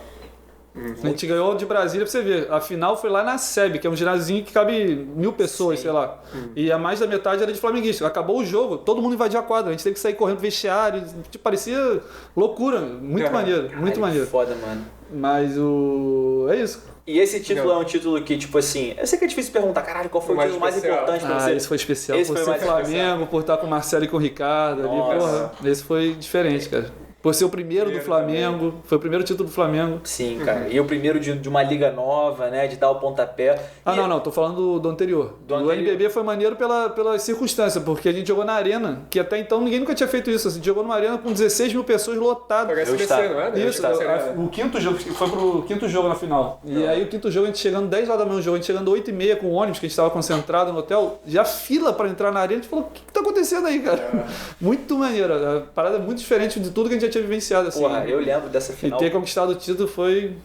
A gente ganhou de Brasília, pra você ver. A final foi lá na SEB, que é um ginásiozinho que cabe 1.000 pessoas, sei lá. E a mais da metade era de flamenguista. Acabou o jogo, todo mundo invadiu a quadra. A gente teve que sair correndo pro vestiário. Parecia loucura. Muito maneiro, muito maneiro. Foda, mano. Mas é isso. E esse título é um título que, tipo assim... Eu sei que é difícil perguntar, caralho, qual foi o título mais importante pra você? Esse foi especial. Por ser Flamengo, por estar com o Marcelo e com o Ricardo ali. Porra, esse foi diferente, cara. Por ser o primeiro do Flamengo, também. Foi o primeiro título do Flamengo. Sim, cara. E o primeiro de uma liga nova, né? De dar o pontapé. Não, tô falando do anterior. Do NBB foi maneiro pela circunstância, porque a gente jogou na arena, que até então ninguém nunca tinha feito isso. A gente jogou numa arena com 16 mil pessoas lotadas. Não é? Isso, o quinto jogo, foi pro quinto jogo na final. E aí o quinto jogo, a gente chegando 10 horas da manhã no jogo, a gente chegando 8h30 com o ônibus, que a gente tava concentrado no hotel, já fila pra entrar na arena, a gente falou, o que tá acontecendo aí, cara? Muito maneiro. A parada é muito diferente de tudo que a gente já tinha vivenciado, assim. Porra, eu lembro dessa final. E ter conquistado o título foi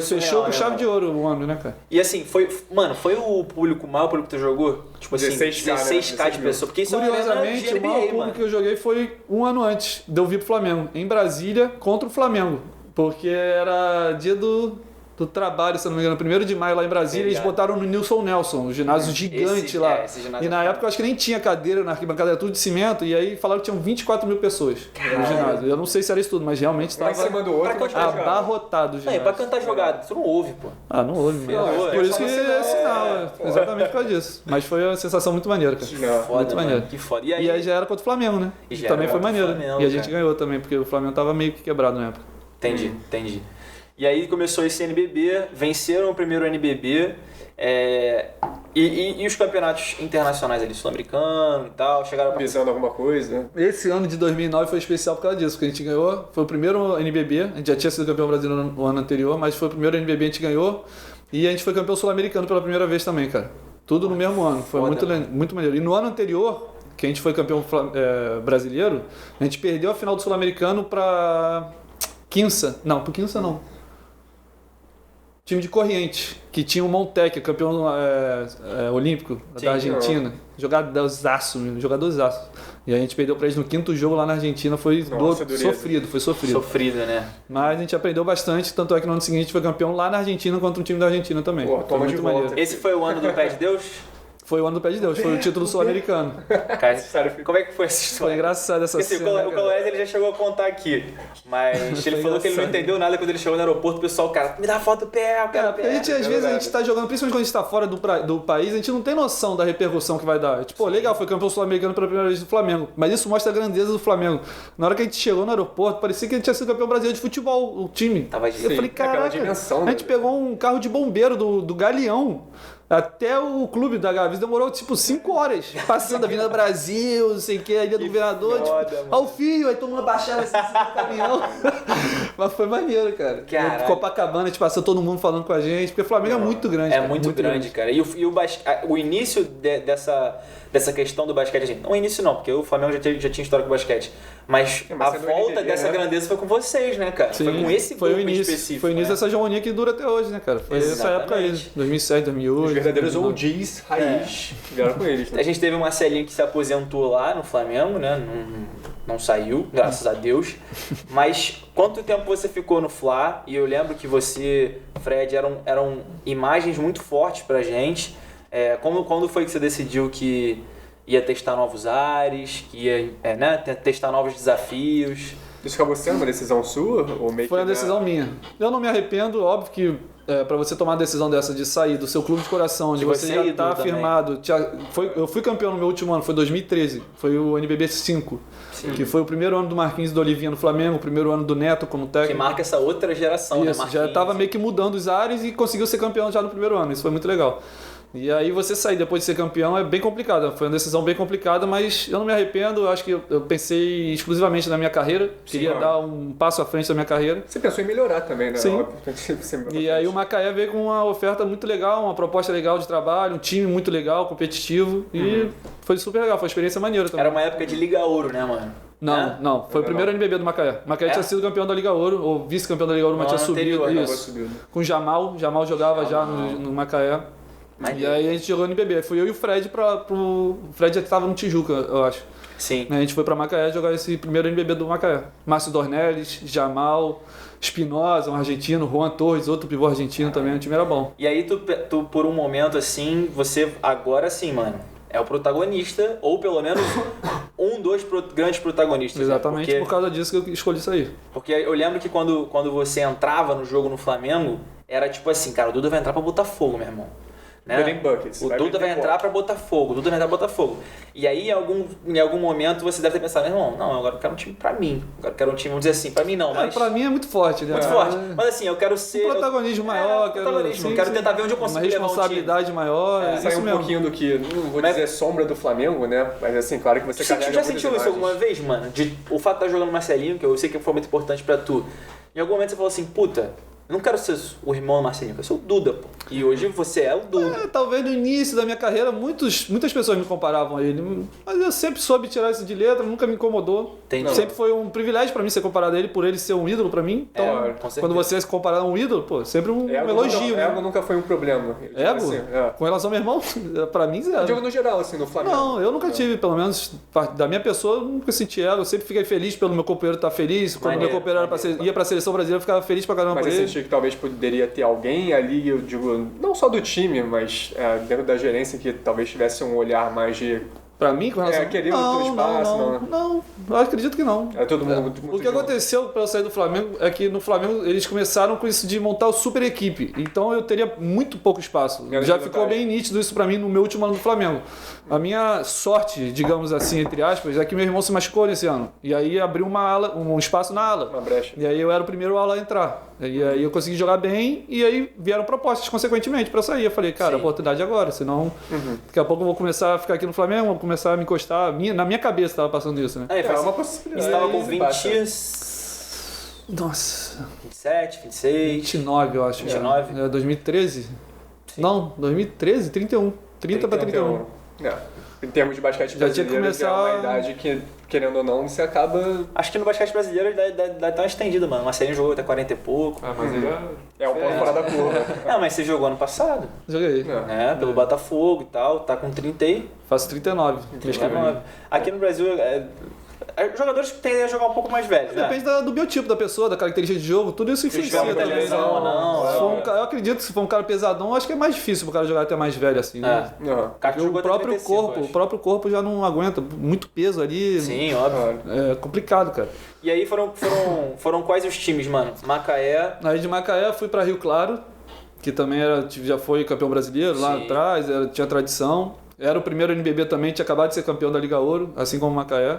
surreal, fechou com chave de ouro o ano, né, cara? E assim, foi o público, o maior público que tu jogou? Tipo assim, 16K de pessoas. Porque isso curiosamente, o maior público que eu joguei foi um ano antes de eu vir pro Flamengo, em Brasília, contra o Flamengo. Porque era dia do trabalho, se não me engano, 1º de maio lá em Brasília, eles botaram no Nilson Nelson, o ginásio gigante lá. E na época eu acho que nem tinha cadeira na arquibancada, era tudo de cimento, e aí falaram que tinham 24 mil pessoas no ginásio. Eu não sei se era isso tudo, mas realmente estava abarrotado o ginásio. Pra cantar jogado, tu não ouve, pô. Não ouve mesmo. Por isso que é sinal, exatamente por causa disso. Mas foi uma sensação muito maneira, cara. Muito maneiro. Que foda. E aí já era contra o Flamengo, né? Também foi maneiro. E a gente ganhou também, porque o Flamengo tava meio que quebrado na época. Entendi. E aí começou esse NBB, venceram o primeiro NBB, e os campeonatos internacionais ali, sul-americano e tal, chegaram visando alguma coisa. Esse ano de 2009 foi especial por causa disso, porque a gente ganhou, foi o primeiro NBB, a gente já tinha sido campeão brasileiro no ano anterior, mas foi o primeiro NBB que a gente ganhou, e a gente foi campeão sul-americano pela primeira vez também, cara. Tudo no mesmo ano, foi muito maneiro. E no ano anterior, que a gente foi campeão brasileiro, a gente perdeu a final do sul-americano pra Quinça. Não, pro Quinça não. time de Corrientes, que tinha o Montec, campeão olímpico da Argentina. Jogadorzaço. E a gente perdeu pra eles no 5º jogo lá na Argentina, foi sofrido. Sofrido, né? Mas a gente aprendeu bastante, tanto é que no ano seguinte a gente foi campeão lá na Argentina contra um time da Argentina também. Pô, toma de volta. Esse foi o ano do Pé de Deus? Foi o ano do Pé de Deus, foi o título sul-americano. Cara, como é que foi essa história? Foi engraçado essa cena. O Coloés ele já chegou a contar aqui, mas ele falou que ele não entendeu nada quando ele chegou no aeroporto, o pessoal, cara, me dá a foto do pé, cara. Porque a gente, às vezes, a gente tá jogando, principalmente quando a gente tá fora do país, a gente não tem noção da repercussão que vai dar. Tipo, legal, foi campeão sul-americano pela primeira vez do Flamengo, mas isso mostra a grandeza do Flamengo. Na hora que a gente chegou no aeroporto, parecia que a gente tinha sido campeão brasileiro de futebol, o time. Eu falei, caraca, a gente pegou um carro de bombeiro do Galeão. Até o clube da Gaviões demorou tipo 5 horas, passando a Avenida Brasil, não sei o que, a Ilha do Governador, ao fio, aí todo mundo abaixava assim no caminhão. Mas foi maneiro, cara. Copacabana, a gente passou todo mundo falando com a gente, porque o Flamengo é muito grande. É muito grande, cara. E o início dessa questão do basquete, gente, não o início não, porque o Flamengo já tinha história com o basquete, mas a volta dessa grandeza foi com vocês, né, cara? Sim, foi com esse grupo específico. Foi o início dessa hegemonia que dura até hoje, né, cara? Foi essa época aí, 2007, 2008. Os verdadeiros OGs, raiz, vieram com eles. Né? A gente teve uma Marcelinho que se aposentou lá no Flamengo, né? Não saiu, graças a Deus. Mas quanto tempo você ficou no Fla? E eu lembro que você, Fred, eram imagens muito fortes pra gente. Quando foi que você decidiu que ia testar novos ares, que ia testar novos desafios? Isso acabou sendo uma decisão sua? Ou meio foi uma decisão minha. Eu não me arrependo, óbvio que para você tomar uma decisão dessa de sair do seu clube de coração, onde você já está afirmado. Eu fui campeão no meu último ano, foi 2013, foi o NBB 5, que foi o primeiro ano do Marquinhos e do Olivinha no Flamengo, o primeiro ano do Neto como técnico. Que marca essa outra geração, isso, né, já estava meio que mudando os ares e conseguiu ser campeão já no primeiro ano, isso foi muito legal. E aí você sair depois de ser campeão é bem complicado, foi uma decisão bem complicada, mas eu não me arrependo, eu acho que eu pensei exclusivamente na minha carreira, queria dar um passo à frente da minha carreira. Você pensou em melhorar também, né? Sim. E aí o Macaé veio com uma oferta muito legal, uma proposta legal de trabalho, um time muito legal, competitivo, e foi super legal, foi uma experiência maneira também. Era uma época de Liga Ouro, né, mano? Não, foi o primeiro NBB do Macaé. Macaé tinha sido campeão da Liga Ouro, ou vice-campeão da Liga Ouro, mas tinha subido. Isso. Com o Jamal jogava já no Macaé. E aí a gente jogou no NBB. Fui eu e o Fred o Fred já estava no Tijuca, eu acho. Sim. A gente foi pra Macaé jogar esse primeiro NBB do Macaé. Márcio Dornelles, Jamal, Espinosa, um argentino, Juan Torres, outro pivô argentino também, o time era bom. E aí tu por um momento assim, você agora sim, mano, é o protagonista, ou pelo menos dois grandes protagonistas. Exatamente, por causa disso que eu escolhi sair. Porque eu lembro que quando você entrava no jogo no Flamengo, era tipo assim, cara, o Duda vai entrar pra botar fogo, meu irmão. Né? Buckets, o Duda vai entrar pra botar fogo, E aí, em algum momento, você deve ter pensado, irmão, não, agora eu quero um time pra mim. Agora eu quero um time, vamos dizer assim, pra mim não, mas... Pra mim é muito forte, né? Muito forte. Mas assim, eu quero ser... Um protagonismo maior, quero tentar ver onde eu consigo levar um time. Uma responsabilidade maior, sair um pouquinho do que, não vou dizer sombra do Flamengo, né? Mas assim, claro que você carrega Você já sentiu isso alguma vez, mano? O fato de estar jogando Marcelinho, que eu sei que foi muito importante pra tu. Em algum momento você falou assim, puta... Eu não quero ser o irmão do Marcelinho, eu sou o Duda, pô. E hoje você é o Duda. Talvez no início da minha carreira, muitas pessoas me comparavam a ele. Mas eu sempre soube tirar isso de letra, nunca me incomodou. Sempre foi um privilégio pra mim ser comparado a ele, por ele ser um ídolo pra mim. Então, quando você se comparar a um ídolo, pô, sempre um elogio. Ego nunca foi um problema. Ego? Assim, Com relação ao meu irmão, pra mim, zero. Eu digo no geral, assim, no Flamengo. Não, eu nunca tive, pelo menos da minha pessoa, eu nunca senti ego. Eu sempre fiquei feliz pelo meu companheiro estar feliz. Quando meu companheiro ia pra seleção brasileira, eu ficava feliz pra caramba por ele. Mas você sentia que talvez poderia ter alguém ali, eu digo, não só do time, mas dentro da gerência que talvez tivesse um olhar mais de... Pra mim, com relação... querer o teu espaço, não, eu acredito que não. Todo mundo muito o que aconteceu para eu sair do Flamengo é que no Flamengo eles começaram com isso de montar o super equipe. Então eu teria muito pouco espaço. Já ficou bem nítido isso pra mim no meu último ano do Flamengo. A minha sorte, digamos assim, entre aspas, é que meu irmão se machucou nesse ano. E aí abriu um espaço na ala. Uma brecha. E aí eu era o primeiro ala a entrar. E aí eu consegui jogar bem e aí vieram propostas, consequentemente, pra eu sair. Eu falei, cara, a oportunidade é agora, senão daqui a pouco eu vou começar a ficar aqui no Flamengo, vou começar a me encostar. Na minha cabeça tava passando isso, né? Uma possibilidade. Você tava com 20... Nossa... 27, 26... 29, eu acho. 29? É 2013? Sim. Não, 2013, 31. 30 pra 31. em termos de basquete brasileiro, já é uma idade que, querendo ou não, você acaba... Acho que no basquete brasileiro dá até uma estendida, mano. O Marcelinho jogou até 40 e pouco. Mas ele é um ponto fora da curva. Não, mas você jogou ano passado? Joguei. Pelo Botafogo e tal, tá com 30 aí. Faço 39. 39. Aqui no Brasil, jogadores que tendem a jogar um pouco mais velhos, né? Depende do biotipo da pessoa, da característica de jogo, tudo isso influencia também. Eu acredito que se for um cara pesadão, acho que é mais difícil pro cara jogar até mais velho, assim, né? O próprio corpo já não aguenta, muito peso ali. Sim, óbvio. É complicado, cara. E aí foram quais os times, mano? Macaé. Aí de Macaé fui pra Rio Claro, que também já foi campeão brasileiro lá atrás, tinha tradição. Era o primeiro NBB também, tinha acabado de ser campeão da Liga Ouro, assim como Macaé.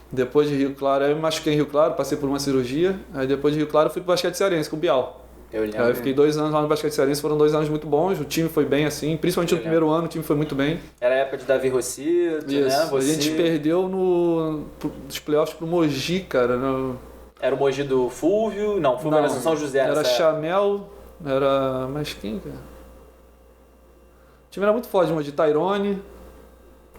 Depois de Rio Claro, aí eu me machuquei em Rio Claro, passei por uma cirurgia. Aí depois de Rio Claro fui pro basquete cearense com o Bial. Eu lembro. Aí eu fiquei 2 anos lá no basquete cearense, foram 2 anos muito bons, o time foi bem assim, principalmente no primeiro ano o time foi muito bem. Era a época de Davi Rossito, né? A gente perdeu nos playoffs pro Mogi, cara. Era o Mogi do Fúvio? Não, Fúvio era São José. Era Chamel, era... Mas quem, cara? O time era muito forte, Mogi, Tyrone.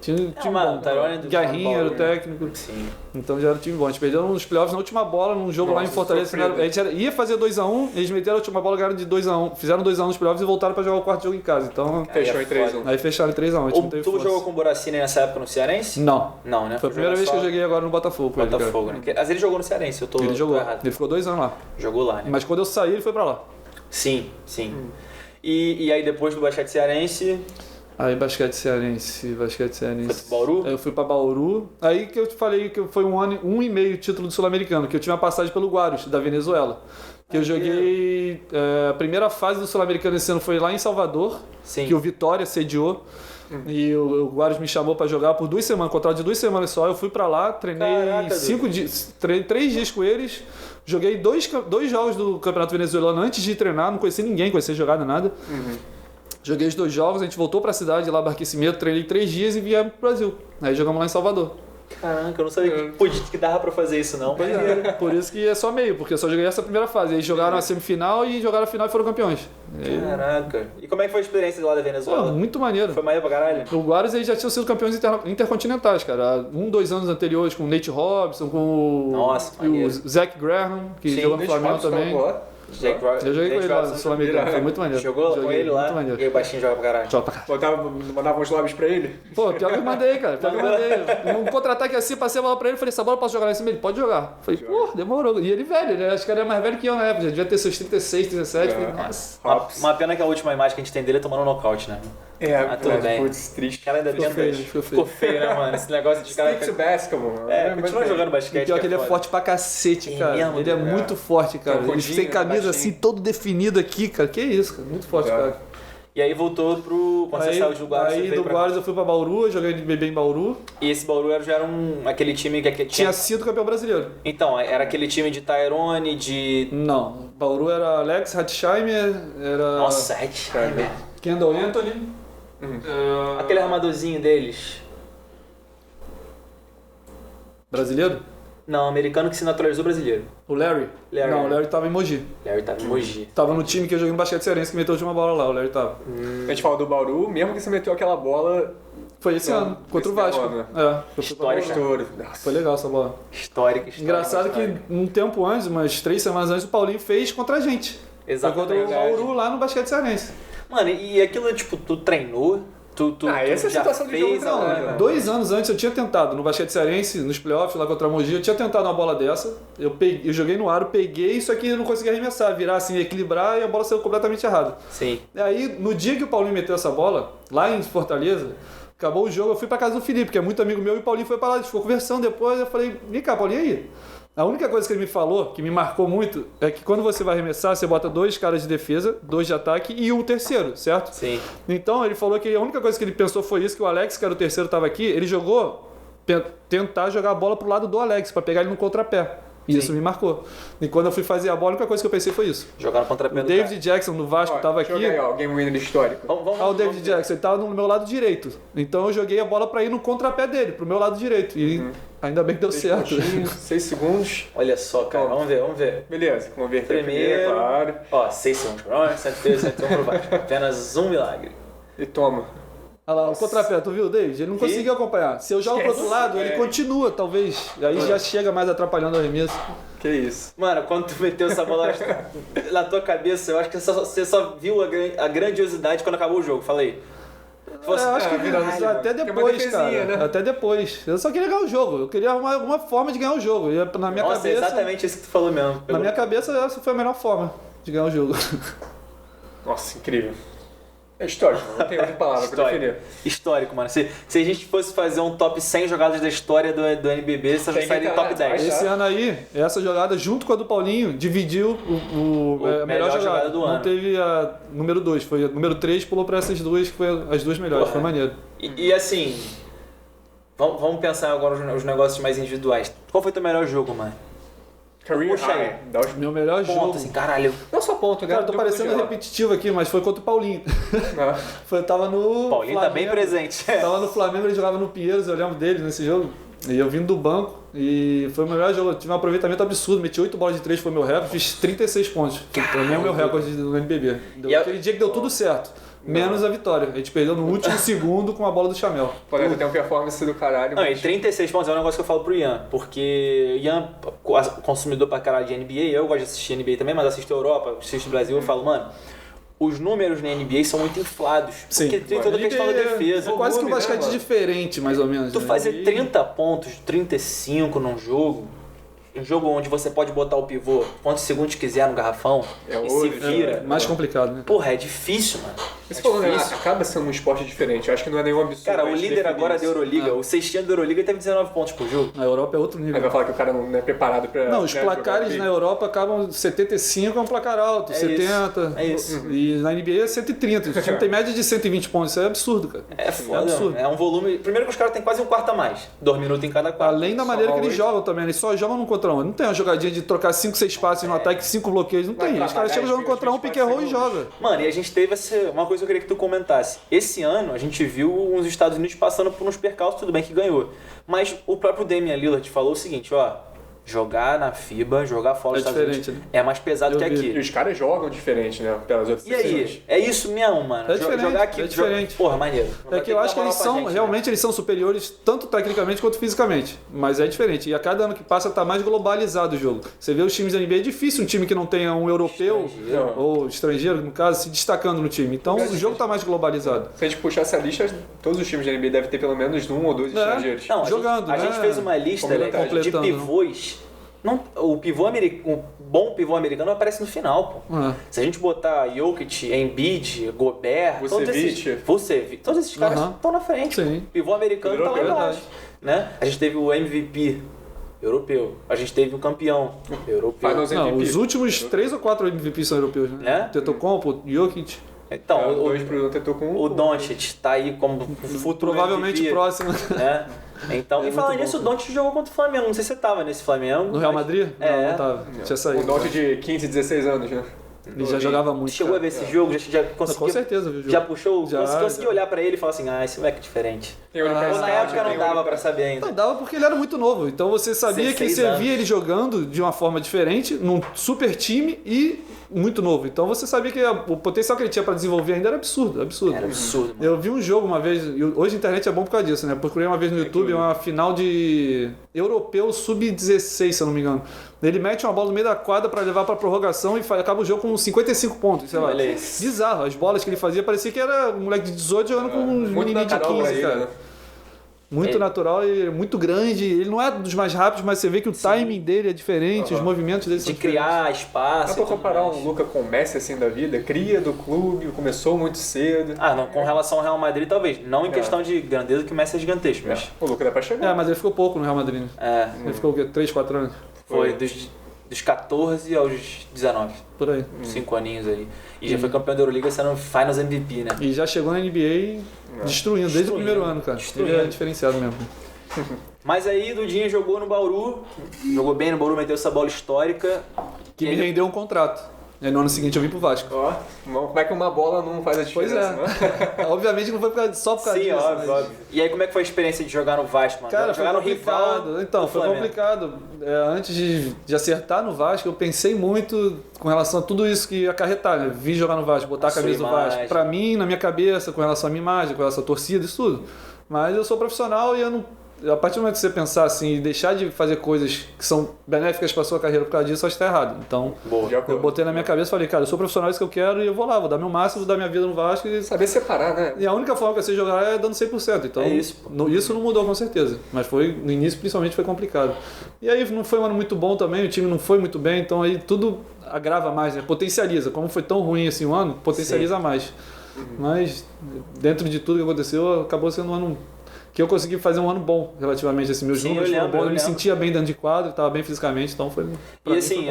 Time bom, Guerrinha era o técnico. Sim. Então já era um time bom. A gente perdeu nos playoffs na última bola, num jogo lá em Fortaleza. A gente ia fazer 2x1, eles meteram a última bola, ganharam de 2x1. Fizeram 2x1 nos playoffs e voltaram pra jogar o quarto jogo em casa. Então, fechou em 3x1. Aí fecharam em 3x1. Tu jogou com o Boracini nessa época no Cearense? Não. Não, né? Foi a primeira vez que eu joguei agora no Botafogo. Botafogo, né? Mas ele jogou no Cearense, Ele jogou. Ele ficou 2 anos lá. Jogou lá, né? Mas quando eu saí, ele foi pra lá. Sim. E aí depois do basquete cearense... Aí basquete cearense. Foi pro Bauru? Eu fui pra Bauru. Aí que eu te falei que foi 1 ano, 1 e meio título do Sul-Americano, que eu tive uma passagem pelo Guarus, da Venezuela. Que eu joguei... a primeira fase do Sul-Americano esse ano foi lá em Salvador, que o Vitória sediou. E o Guarus me chamou pra jogar por 2 semanas, contrato de 2 semanas só. Eu fui pra lá, treinei 5 dias, 3 dias com eles. Joguei 2 jogos do Campeonato Venezuelano antes de treinar, não conheci ninguém, conheci jogada, nada. Joguei os 2 jogos, a gente voltou pra cidade lá, Barquisimeto, treinei 3 dias e viemos pro Brasil. Aí jogamos lá em Salvador. Caraca, eu não sabia que dava pra fazer isso, não. Por isso que é só meio, porque eu só joguei essa primeira fase. Eles jogaram a semifinal e jogaram a final e foram campeões. Caraca. E como é que foi a experiência lá da Venezuela? Muito maneiro. Foi maneiro pra caralho? O Guarus eles já tinham sido campeões intercontinentais, cara. 2 anos anteriores com o Nate Robson, com o Zach Graham, que jogou no Flamengo também. Eu joguei com ele lá no Sul-Americano, foi muito maneiro. Jogou com ele lá? E o baixinho joga pra caralho? Joga pra caralho. Mandava uns lobbies pra ele? Pô, pior que eu mandei, cara. Um contra-ataque assim, passei a bola pra ele, falei, essa bola eu posso jogar lá em cima? Ele, pode jogar. Falei, pô, demorou. E ele velho, né? Acho que ele era mais velho que eu na época, já devia ter seus 36, 37. Falei, nossa. Uma pena que a última imagem que a gente tem dele é tomando um nocaute, né? Tudo bem. Putz, triste. Cara, ainda ficou feio, né, mano? Esse negócio de cara... Stick to basketball, mano. Continua jogando basquete. Pior que ele é forte pra cacete, cara. Ele é muito forte, cara. Ele sem camisa assim, todo definido aqui, cara. Que isso, cara. Muito forte, cara. E aí voltou pro... Quando você saiu do Guarus, aí do Guarus eu fui pra Bauru, eu joguei de bebê em Bauru. E esse Bauru já era aquele time que tinha sido campeão brasileiro. Então, era aquele time de Tyrone, de... Não, Bauru era Alex Hatsheimer, era... Nossa, Hatsheimer. Kendall Anthony. Aquele armadorzinho deles. Brasileiro? Não, americano que se naturalizou brasileiro. O Larry? Não, o Larry tava em Mogi. Tava no time que eu joguei no basquete cearense que meteu a última bola lá, o Larry tava. A gente fala do Bauru, mesmo que você meteu aquela bola... Foi esse ano, contra o Vasco. Histórica. Foi legal essa bola. Histórica. Engraçado que um tempo antes, umas 3 semanas antes, o Paulinho fez contra a gente. Exatamente. Foi contra o Bauru lá no basquete cearense. Mano, e aquilo, tipo, tu treinou? Essa é a situação de jogo não, né? 2 anos antes eu tinha tentado, no basquete cearense, nos playoffs lá contra a Mogi, eu tinha tentado uma bola dessa. Eu joguei no aro, peguei, só que eu não conseguia arremessar, virar assim, equilibrar e a bola saiu completamente errada. Sim. E aí, no dia que o Paulinho meteu essa bola, lá em Fortaleza, acabou o jogo, eu fui pra casa do Felipe, que é muito amigo meu, e o Paulinho foi pra lá, a gente ficou conversando depois, eu falei, vem cá, Paulinho, aí? A única coisa que ele me falou, que me marcou muito, é que quando você vai arremessar, você bota 2 caras de defesa, 2 de ataque e um terceiro, certo? Sim. Então ele falou que a única coisa que ele pensou foi isso, que o Alex, que era o terceiro, estava aqui, ele jogou, tentar jogar a bola pro lado do Alex, para pegar ele no contrapé. E isso me marcou. E quando eu fui fazer a bola, a única coisa que eu pensei foi isso. Jogar no contrapé. O David Jackson, do Vasco, estava aqui. Joguei, game winner histórico. O David Jackson, ele estava no meu lado direito. Então eu joguei a bola para ir no contrapé dele, pro meu lado direito. E ainda bem que deu certo. 6 segundos. Olha só, cara. Vamos ver. Beleza, converter primeiro, claro. 6 segundos. 101 pro Vasco. Apenas um milagre. E toma. Olha lá, o contrapé, tu viu, David? Ele não conseguiu acompanhar. Se eu jogo pro outro lado, ele continua, talvez. E aí já chega mais atrapalhando o arremesso. Que isso. Mano, quando tu meteu essa bola na tua cabeça, eu acho que você só viu a grandiosidade quando acabou o jogo. Falei. Eu acho que até depois, cara. Né? Até depois. Eu só queria ganhar o jogo. Eu queria arrumar alguma forma de ganhar o jogo. E na minha cabeça. Exatamente isso que tu falou mesmo. Na minha cabeça, essa foi a melhor forma de ganhar o jogo. Nossa, incrível. É histórico, não tem outra palavra pra definir. Histórico, mano. Se a gente fosse fazer um top 100 jogadas da história do NBB, você já sairia top 10. Esse ano aí, essa jogada, junto com a do Paulinho, dividiu a melhor jogada do ano. Não teve a número 2, foi a número 3, pulou pra essas duas, que foi as duas melhores, foi maneiro. E assim, vamos pensar agora os negócios mais individuais. Qual foi o teu melhor jogo, mano? Career high. Meu melhor jogo. Assim, caralho. Não só ponto, né? Cara, tô parecendo repetitivo aqui, mas foi contra o Paulinho. Eu tava no Paulinho Flamengo, tá bem presente. Tava no Flamengo, ele jogava no Pinheiros, eu lembro dele nesse jogo. E eu vim do banco e foi o melhor jogo. Eu tive um aproveitamento absurdo, meti 8 bolas de 3, foi meu recorde, fiz 36 pontos. Pra mim é o meu recorde do NBB. Aquele dia que deu tudo certo. Menos a vitória. A gente perdeu no último segundo com a bola do Chamel. Pode ter uma performance do caralho. Não, e 36 pontos é um negócio que eu falo pro Ian. Porque Ian, consumidor pra caralho de NBA, eu gosto de assistir NBA também, mas assisto Europa, assisto Brasil, eu falo, mano, os números na NBA são muito inflados. Sim. Porque tem toda a questão da defesa. É quase que um basquete diferente, mais ou menos. Tu fazer 30 pontos, 35 num jogo... Um jogo onde você pode botar o pivô quantos segundos quiser no garrafão e se vira. É mais complicado, né? Porra, é difícil, mano. Você falou, né? Acaba sendo um esporte diferente. Eu acho que não é nenhum absurdo. Cara, o líder agora da Euroliga, o sextinho da Euroliga teve 19 pontos por jogo. A Europa é outro nível. Aí vai falar que o cara não é preparado pra... Não, os placares na Europa acabam 75, é um placar alto, 70. É isso. E na NBA é 130. O time tem média de 120 pontos. Isso é absurdo, cara. É foda. É absurdo. É um volume... Primeiro que os caras têm quase um quarto a mais. 2 minutos em cada quarto. Além da maneira que eles jogam também. Eles só jogam no contra um. Não tem uma jogadinha de trocar 5, 6 passes no ataque, 5 bloqueios. Não tem. Os caras chegam jogando contra um, pick and roll e joga. Mano, e a gente teve uma coisa que eu queria que tu comentasse. Esse ano a gente viu os Estados Unidos passando por uns percalços, tudo bem que ganhou. Mas o próprio Damian Lillard falou o seguinte, ó. Jogar na FIBA, jogar fora dos Estados Unidos é mais pesado que aqui. E os caras jogam diferente, né? Pelas outras pessoas. E aí? É isso mesmo, mano. Jogar aqui é diferente. Porra, maneiro. É que eu acho que eles são, realmente eles são superiores tanto tecnicamente quanto fisicamente. Mas é diferente. E a cada ano que passa tá mais globalizado o jogo. Você vê os times da NBA, é difícil um time que não tenha um europeu ou estrangeiro, no caso, se destacando no time. Então o jogo tá mais globalizado. Se a gente puxar essa lista, todos os times da NBA devem ter pelo menos 1 ou 2 estrangeiros. Não, jogando, a gente fez uma lista de pivôs. Não, o bom pivô americano aparece no final, pô. Se a gente botar Jokic, Embiid, Gobert, Vucevic, todos esses caras estão na frente. Sim. O pivô americano tá lá embaixo, né? A gente teve o MVP europeu, a gente teve o campeão europeu. Não, os últimos 3 ou 4 MVPs são europeus, né? Tetocompo, Jokic. Então, o Doncic tá aí como futuro provavelmente MVP, próximo, né? Então, e falando nisso, o Doncic jogou contra o Flamengo. Não sei se você tava nesse Flamengo. No Real Madrid? Não tava. Tinha saído. Um Doncic de 15, 16 anos, né? Ele já jogava muito. Chegou a ver esse jogo? Já conseguiu? Com certeza viu o jogo. Já puxou? Conseguiu olhar pra ele e falar assim, esse moleque é diferente. Ou na época não dava pra saber ainda? Não dava porque ele era muito novo. Então você sabia que você via ele jogando de uma forma diferente, num super time e muito novo. Então você sabia que o potencial que ele tinha pra desenvolver ainda era absurdo. Era absurdo, mano. Eu vi um jogo uma vez, hoje a internet é bom por causa disso, né? Procurei uma vez no YouTube uma final de europeu sub-16, se eu não me engano. Ele mete uma bola no meio da quadra pra levar pra prorrogação e acaba o jogo com 55 pontos, sei lá. Bizarro. As bolas que ele fazia parecia que era um moleque de 18 jogando com uns menininhos de 15, cara. Né? Muito natural e muito grande. Ele não é dos mais rápidos, mas você vê que o timing dele é diferente, os movimentos dele são diferentes. De criar espaço. Dá pra comparar um Luka com o Messi assim da vida? Cria do clube, começou muito cedo. Não, com relação ao Real Madrid talvez. Não em questão de grandeza, que o Messi é gigantesco. Mas... O Luka dá pra chegar. Mas ele ficou pouco no Real Madrid. Ele ficou o quê? 3, 4 anos? Foi dos 14 aos 19. Por aí. 5 aninhos aí. E já foi campeão da Euroliga sendo Finals MVP, né? E já chegou na NBA destruindo desde o primeiro ano, cara. Ele é diferenciado mesmo. Mas aí, Dudinha jogou no Bauru, jogou bem no Bauru, meteu essa bola histórica. Que me rendeu um contrato. E aí no ano seguinte eu vim pro Vasco. Ó, como é que uma bola não faz a diferença, né? Obviamente não foi só por causa disso. Sim, óbvio, mas... óbvio. E aí como é que foi a experiência de jogar no Vasco, mano? Cara, jogar foi complicado. No então, foi complicado. Antes de acertar no Vasco, eu pensei muito com relação a tudo isso que ia acarretar, né? Vim jogar no Vasco, botar a camisa do Vasco. Pra mim, na minha cabeça, com relação à minha imagem, com relação à torcida, isso tudo. Mas eu sou profissional e eu não... A partir do momento que você pensar assim e deixar de fazer coisas que são benéficas para sua carreira por causa disso, acho que tá errado. Então, eu botei na minha cabeça e falei, cara, eu sou profissional, é isso que eu quero e eu vou lá, vou dar meu máximo, vou dar minha vida no Vasco. E... saber separar, né? E a única forma que eu sei jogar é dando 100%. Então, isso não mudou com certeza. Mas no início, principalmente, foi complicado. E aí não foi um ano muito bom também, o time não foi muito bem, então aí tudo agrava mais, né? Potencializa. Como foi tão ruim assim o ano, potencializa mais. Mas, dentro de tudo que aconteceu, acabou sendo um ano... que eu consegui fazer um ano bom, relativamente, assim, meus números foram bons, eu me sentia bem dentro de quadro, estava bem fisicamente, então foi... E assim,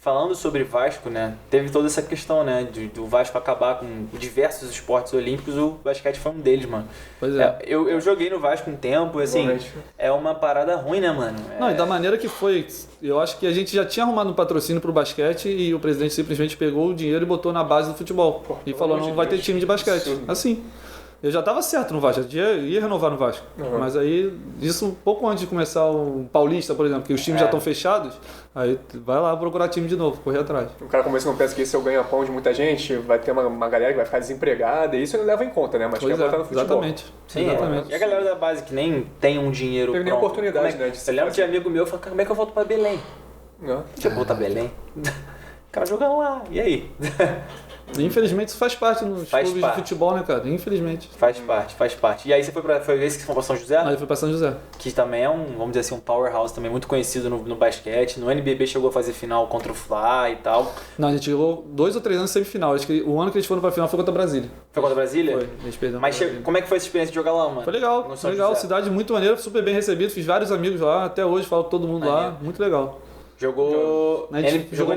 falando sobre Vasco, né, teve toda essa questão, né, do Vasco acabar com diversos esportes olímpicos, o basquete foi um deles, mano. Pois é. Eu joguei no Vasco um tempo, assim, é uma parada ruim, né, mano? Não, e da maneira que foi, eu acho que a gente já tinha arrumado um patrocínio pro basquete e o presidente simplesmente pegou o dinheiro e botou na base do futebol. E falou, não vai ter time de basquete. Assim. Eu já estava certo no Vasco, eu ia renovar no Vasco. Mas aí, isso um pouco antes de começar o Paulista, por exemplo, que os times já estão fechados, aí vai lá procurar time de novo, correr atrás. O cara começa não pensa que esse é o ganha-pão de muita gente, vai ter uma galera que vai ficar desempregada, e isso ele leva em conta, né? Mas quer botar no futebol. Exatamente. Sim, exatamente. E a galera da base que nem tem um dinheiro teve nem oportunidade, né? Eu lembro de amigo meu falando, como é que eu volto pra Belém? Deixa eu voltar pra Belém. O cara jogando lá, e aí? Infelizmente isso faz parte nos clubes de futebol, né, cara? Infelizmente. Faz parte. E aí você foi esse que foi pra São José? Aí foi pra São José. Que também é vamos dizer assim, um powerhouse também muito conhecido no basquete. No NBB chegou a fazer final contra o Fly e tal. Não, a gente jogou 2 ou 3 anos semifinal. Acho que o ano que eles foram pra final foi contra a Brasília. Foi contra a Brasília? Foi, eles perderam. Mas como é que foi essa experiência de jogar lá, mano? Foi legal, cidade muito maneira, super bem recebido. Fiz vários amigos lá, até hoje falo com todo mundo lá. Muito legal. Jogou jogou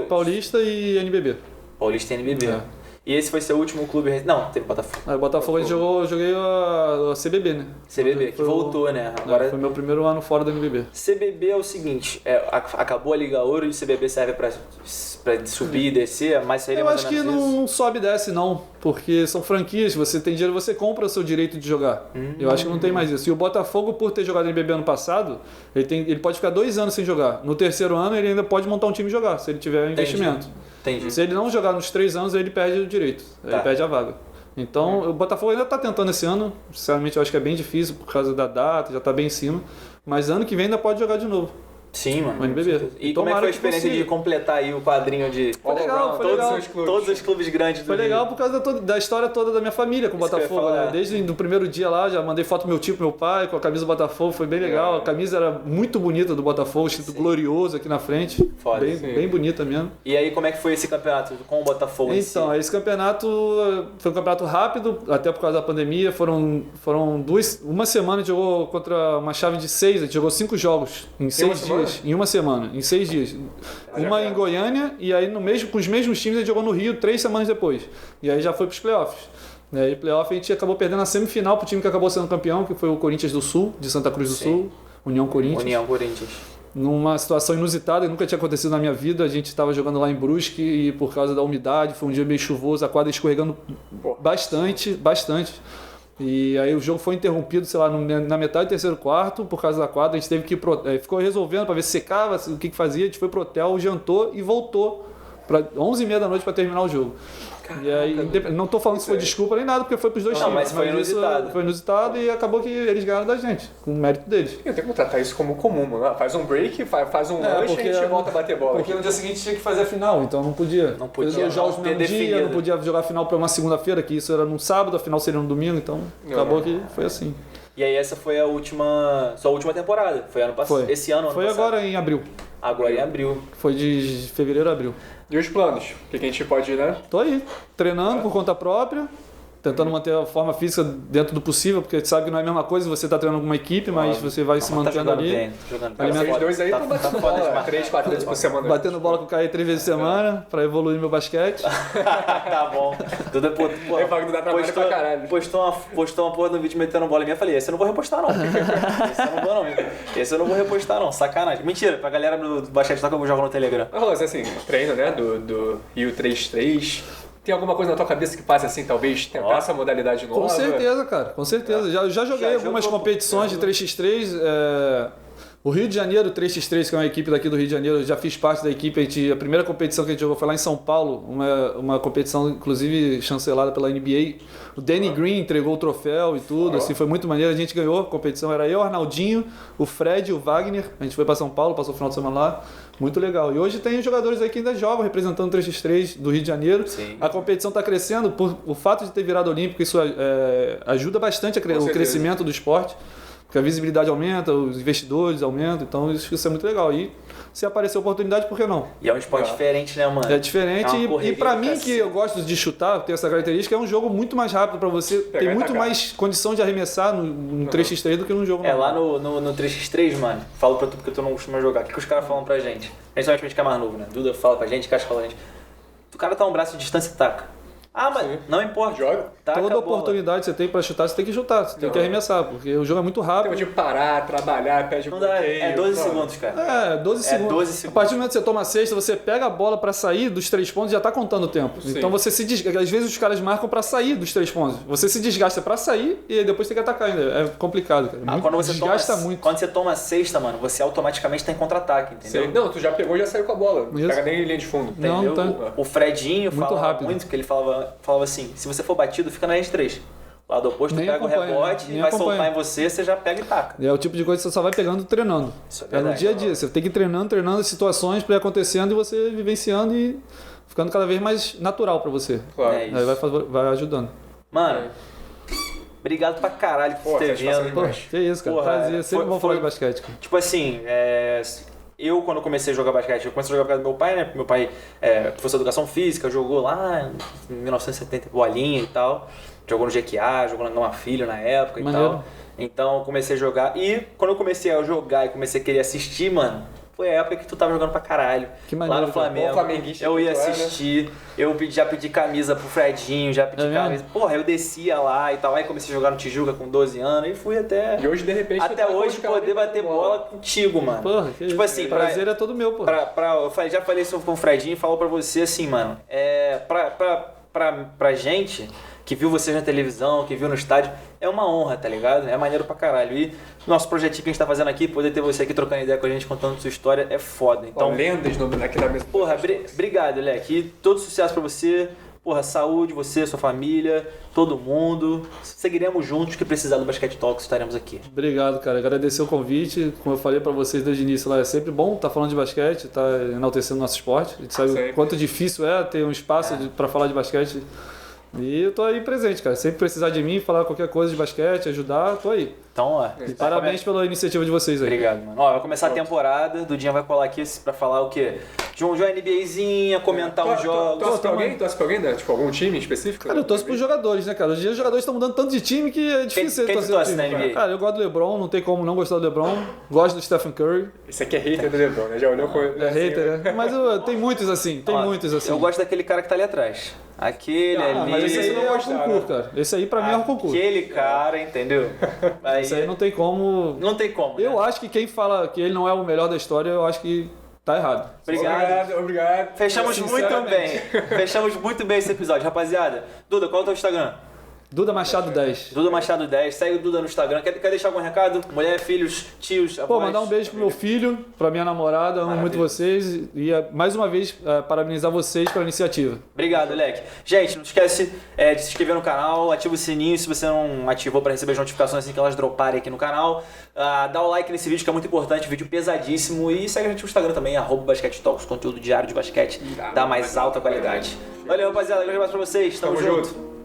Paulista e NBB. Paulista e NBB. E esse foi seu último clube? Não, teve Botafogo. Botafogo a gente joguei a CBB, né? CBB, que voltou, né? Agora foi meu primeiro ano fora da NBB. CBB é o seguinte, acabou a Liga Ouro e o CBB serve pra subir e descer, mas seria mais ou menos isso? Eu acho que não sobe e desce não, porque são franquias, você tem dinheiro, você compra o seu direito de jogar. Eu acho que não tem mais isso. E o Botafogo, por ter jogado NBB ano passado, ele pode ficar 2 anos sem jogar. No terceiro ano ele ainda pode montar um time e jogar, se ele tiver investimento. Entendi. Se ele não jogar nos 3 anos, ele perde o direito, ele perde a vaga. Então, o Botafogo ainda está tentando esse ano, sinceramente eu acho que é bem difícil por causa da data, já está bem em cima, mas ano que vem ainda pode jogar de novo. Sim, mano. O NBB. E como é que foi a experiência de completar aí o quadrinho de todos os clubes grandes do Foi legal por causa da história toda da minha família com o Botafogo, né? Desde o primeiro dia lá, já mandei foto do meu tio pro meu pai com a camisa do Botafogo, foi bem legal. A camisa era muito bonita do Botafogo, escrito glorioso aqui na frente. Foda, bem bonita mesmo. E aí como é que foi esse campeonato com o Botafogo? Então, esse campeonato foi um campeonato rápido, até por causa da pandemia. Foram uma semana, a gente jogou contra uma chave de 6, a gente jogou 5 jogos em 6 dias. Em uma semana, em 6 dias. Uma em Goiânia e aí com os mesmos times a gente jogou no Rio 3 semanas depois. E aí já foi pros playoffs. E aí playoff a gente acabou perdendo a semifinal pro time que acabou sendo campeão, que foi o Corinthians do Sul, de Santa Cruz do Sul, União Corinthians. Numa situação inusitada, que nunca tinha acontecido na minha vida, a gente estava jogando lá em Brusque e por causa da umidade, foi um dia meio chuvoso, a quadra escorregando bastante. E aí o jogo foi interrompido, sei lá, na metade do terceiro quarto, por causa da quadra, a gente teve que ficou resolvendo para ver se secava, o que fazia, a gente foi pro hotel, jantou e voltou para 11h30 da noite para terminar o jogo. Caraca, e aí, não tô falando se foi desculpa nem nada, porque foi pros dois times. Mas foi inusitado. Foi inusitado e acabou que eles ganharam da gente, com o mérito deles. Eu tenho que tratar isso como comum, mano. Faz um break, faz um lanche e a gente volta a bater bola. Porque no dia seguinte tinha que fazer a final, então não podia. Não podia jogos no mesmo dia, não podia jogar a final para uma segunda-feira, que isso era num sábado, a final seria no domingo, então acabou que foi assim. E aí essa foi sua última temporada, foi ano passado? Esse ano foi passado? Agora em abril. Agora em abril. Foi de fevereiro a abril. E os planos? O que a gente pode ir, né? Tô aí, treinando por conta própria tentando manter a forma física dentro do possível, porque sabe que não é a mesma coisa, você tá treinando com uma equipe, mas você vai se mantendo ali. Bem, vocês dois aí estão batendo bola 3, 4 vezes por semana. Batendo bola com o Caí 3 vezes por semana, pra evoluir meu basquete. Tá bom. Duda, postou uma porra no vídeo metendo bola em mim, eu falei, esse eu não vou repostar não. Esse eu não vou repostar não, sacanagem. Mentira, pra galera do basquete que eu jogo no Telegram. Mas assim, treino, né, do Rio 3-3... Tem alguma coisa na tua cabeça que passa assim, talvez tentar essa modalidade nova? Com certeza, cara, com certeza. Já joguei algumas competições de 3x3. O Rio de Janeiro 3x3, que é uma equipe daqui do Rio de Janeiro, eu já fiz parte da equipe. A primeira competição que a gente jogou foi lá em São Paulo, uma competição inclusive chancelada pela NBA. O Danny Green entregou o troféu e tudo, assim, foi muito maneiro. A gente ganhou a competição, era eu, Arnaldinho, o Fred e o Wagner. A gente foi para São Paulo, passou o final de semana lá. Muito legal. E hoje tem jogadores aí que ainda jogam representando o 3x3 do Rio de Janeiro. Sim. A competição está crescendo por o fato de ter virado olímpico, isso ajuda bastante o crescimento do esporte. Porque a visibilidade aumenta, os investidores aumentam, então isso é muito legal. E se aparecer oportunidade, por que não? E é um esporte diferente, né, mano? É diferente e pra mim, que eu gosto de chutar, tem essa característica, é um jogo muito mais rápido pra você, tem muito mais condição de arremessar no 3x3 do que num jogo normal. Lá no 3x3, mano, falo pra tu porque tu não costuma jogar. O que os caras falam pra gente? Principalmente que é mais novo, né? Duda fala pra gente, Caixa fala pra gente. O cara tá um braço de distância e taca. Mas não importa. Joga. Toda oportunidade que você tem pra chutar, você tem que chutar, você tem que arremessar, porque o jogo é muito rápido. Tem que parar, trabalhar, pede bloqueio. É 12 segundos, cara. 12 segundos. A partir do momento que você toma a cesta, você pega a bola pra sair dos 3 pontos e já tá contando o tempo. Sim. Então você se desgasta. Às vezes os caras marcam pra sair dos 3 pontos. Você se desgasta pra sair e depois tem que atacar ainda. É complicado, cara. Quando você desgasta muito. Quando você toma a cesta, mano, você automaticamente tá em contra-ataque, entendeu? Sim. Não, tu já pegou e já saiu com a bola. Não pega nem linha de fundo. Não, tá. O Fredinho muito falava muito, que ele falava assim, se você for batido, fica na linha de 3. O lado oposto pega o rebote e vai soltar em você, você já pega e taca. É o tipo de coisa que você só vai pegando treinando. Isso é verdade, no dia a dia. Você tem que ir treinando as situações para ir acontecendo e você vivenciando e ficando cada vez mais natural para você. Claro. Aí vai ajudando. Mano, obrigado pra caralho por ter vindo. Que isso, cara. Prazer. Sempre bom falar de basquete. Cara. Tipo assim, eu, quando comecei a jogar basquete, eu comecei a jogar por causa do meu pai, né? Meu pai é professor de educação física, jogou lá em 1970, bolinha e tal. Jogou no GQA, jogou na Gama Filho na época e tal. Então, comecei a jogar. E quando eu comecei a jogar e comecei a querer assistir, mano, foi a época que tu tava jogando pra caralho. Que maneiro, lá no Flamengo. Eu ia assistir, eu já pedi camisa pro Fredinho, já pedi camisa. Porra, eu descia lá e tal. Aí comecei a jogar no Tijuca com 12 anos e fui até... E hoje, de repente, até hoje poder bater bola contigo, mano. Porra, que tipo assim, prazer é todo meu, pô. Eu já falei isso com o Fredinho e falo pra você assim, mano. Pra gente que viu vocês na televisão, que viu no estádio, é uma honra, tá ligado? É maneiro pra caralho. E nosso projetinho que a gente tá fazendo aqui, poder ter você aqui trocando ideia com a gente, contando sua história, é foda. Então, lendas aqui na mesa. Porra, obrigado, Leque. E todo sucesso pra você. Porra, saúde, você, sua família, todo mundo. Seguiremos juntos, que precisar do Basquete Talks, estaremos aqui. Obrigado, cara. Agradecer o convite. Como eu falei pra vocês desde o início lá, é sempre bom estar falando de basquete, estar enaltecendo nosso esporte. A gente sabe o quanto difícil é ter um espaço pra falar de basquete. E eu tô aí presente, cara. Sempre precisar de mim, falar qualquer coisa de basquete, ajudar, tô aí. Então, ó. E parabéns pela iniciativa de vocês aí. Obrigado, mano. Ó, vai começar a temporada, Dudinha vai colar aqui pra falar o quê? De uma NBAzinha, comentar os jogos. Torce pra alguém? Torce pra alguém, né? Tipo, algum time específico? Cara, eu torço pros jogadores, né, cara? Hoje em dia os jogadores estão mudando tanto de time que é difícil quem torcer torce na NBA? Cara, eu gosto do LeBron, não tem como não gostar do LeBron. Gosto do Stephen Curry. Esse aqui é hater do LeBron, né? Já olhou com ele. É hater, né? Mas tem muitos assim, muitos assim. Eu gosto daquele cara que tá ali atrás. Aquele ali. Mas esse aí não é o concurso, cara. Esse aí pra mim é o concurso. Aquele cara, entendeu? Esse aí não tem como. Não tem como. Eu acho que quem fala que ele não é o melhor da história, eu acho que tá errado. Obrigado. Fechamos muito bem. Fechamos muito bem esse episódio, rapaziada. Duda, qual é o teu Instagram? Duda Machado 10. Duda Machado 10. Segue o Duda no Instagram. Quer deixar algum recado? Mulher, filhos, tios, avós? Pô, mandar um beijo pro meu filho, pra minha namorada. Amo muito vocês. E mais uma vez, parabenizar vocês pela iniciativa. Obrigado, Leque. Gente, não esquece de se inscrever no canal, ativa o sininho se você não ativou pra receber as notificações assim que elas droparem aqui no canal. Dá o like nesse vídeo que é muito importante, vídeo pesadíssimo. E segue a gente no Instagram também, @BasqueteTalks, conteúdo diário de basquete da mais alta qualidade. Valeu, rapaziada. Grande abraço pra vocês. Tamo junto.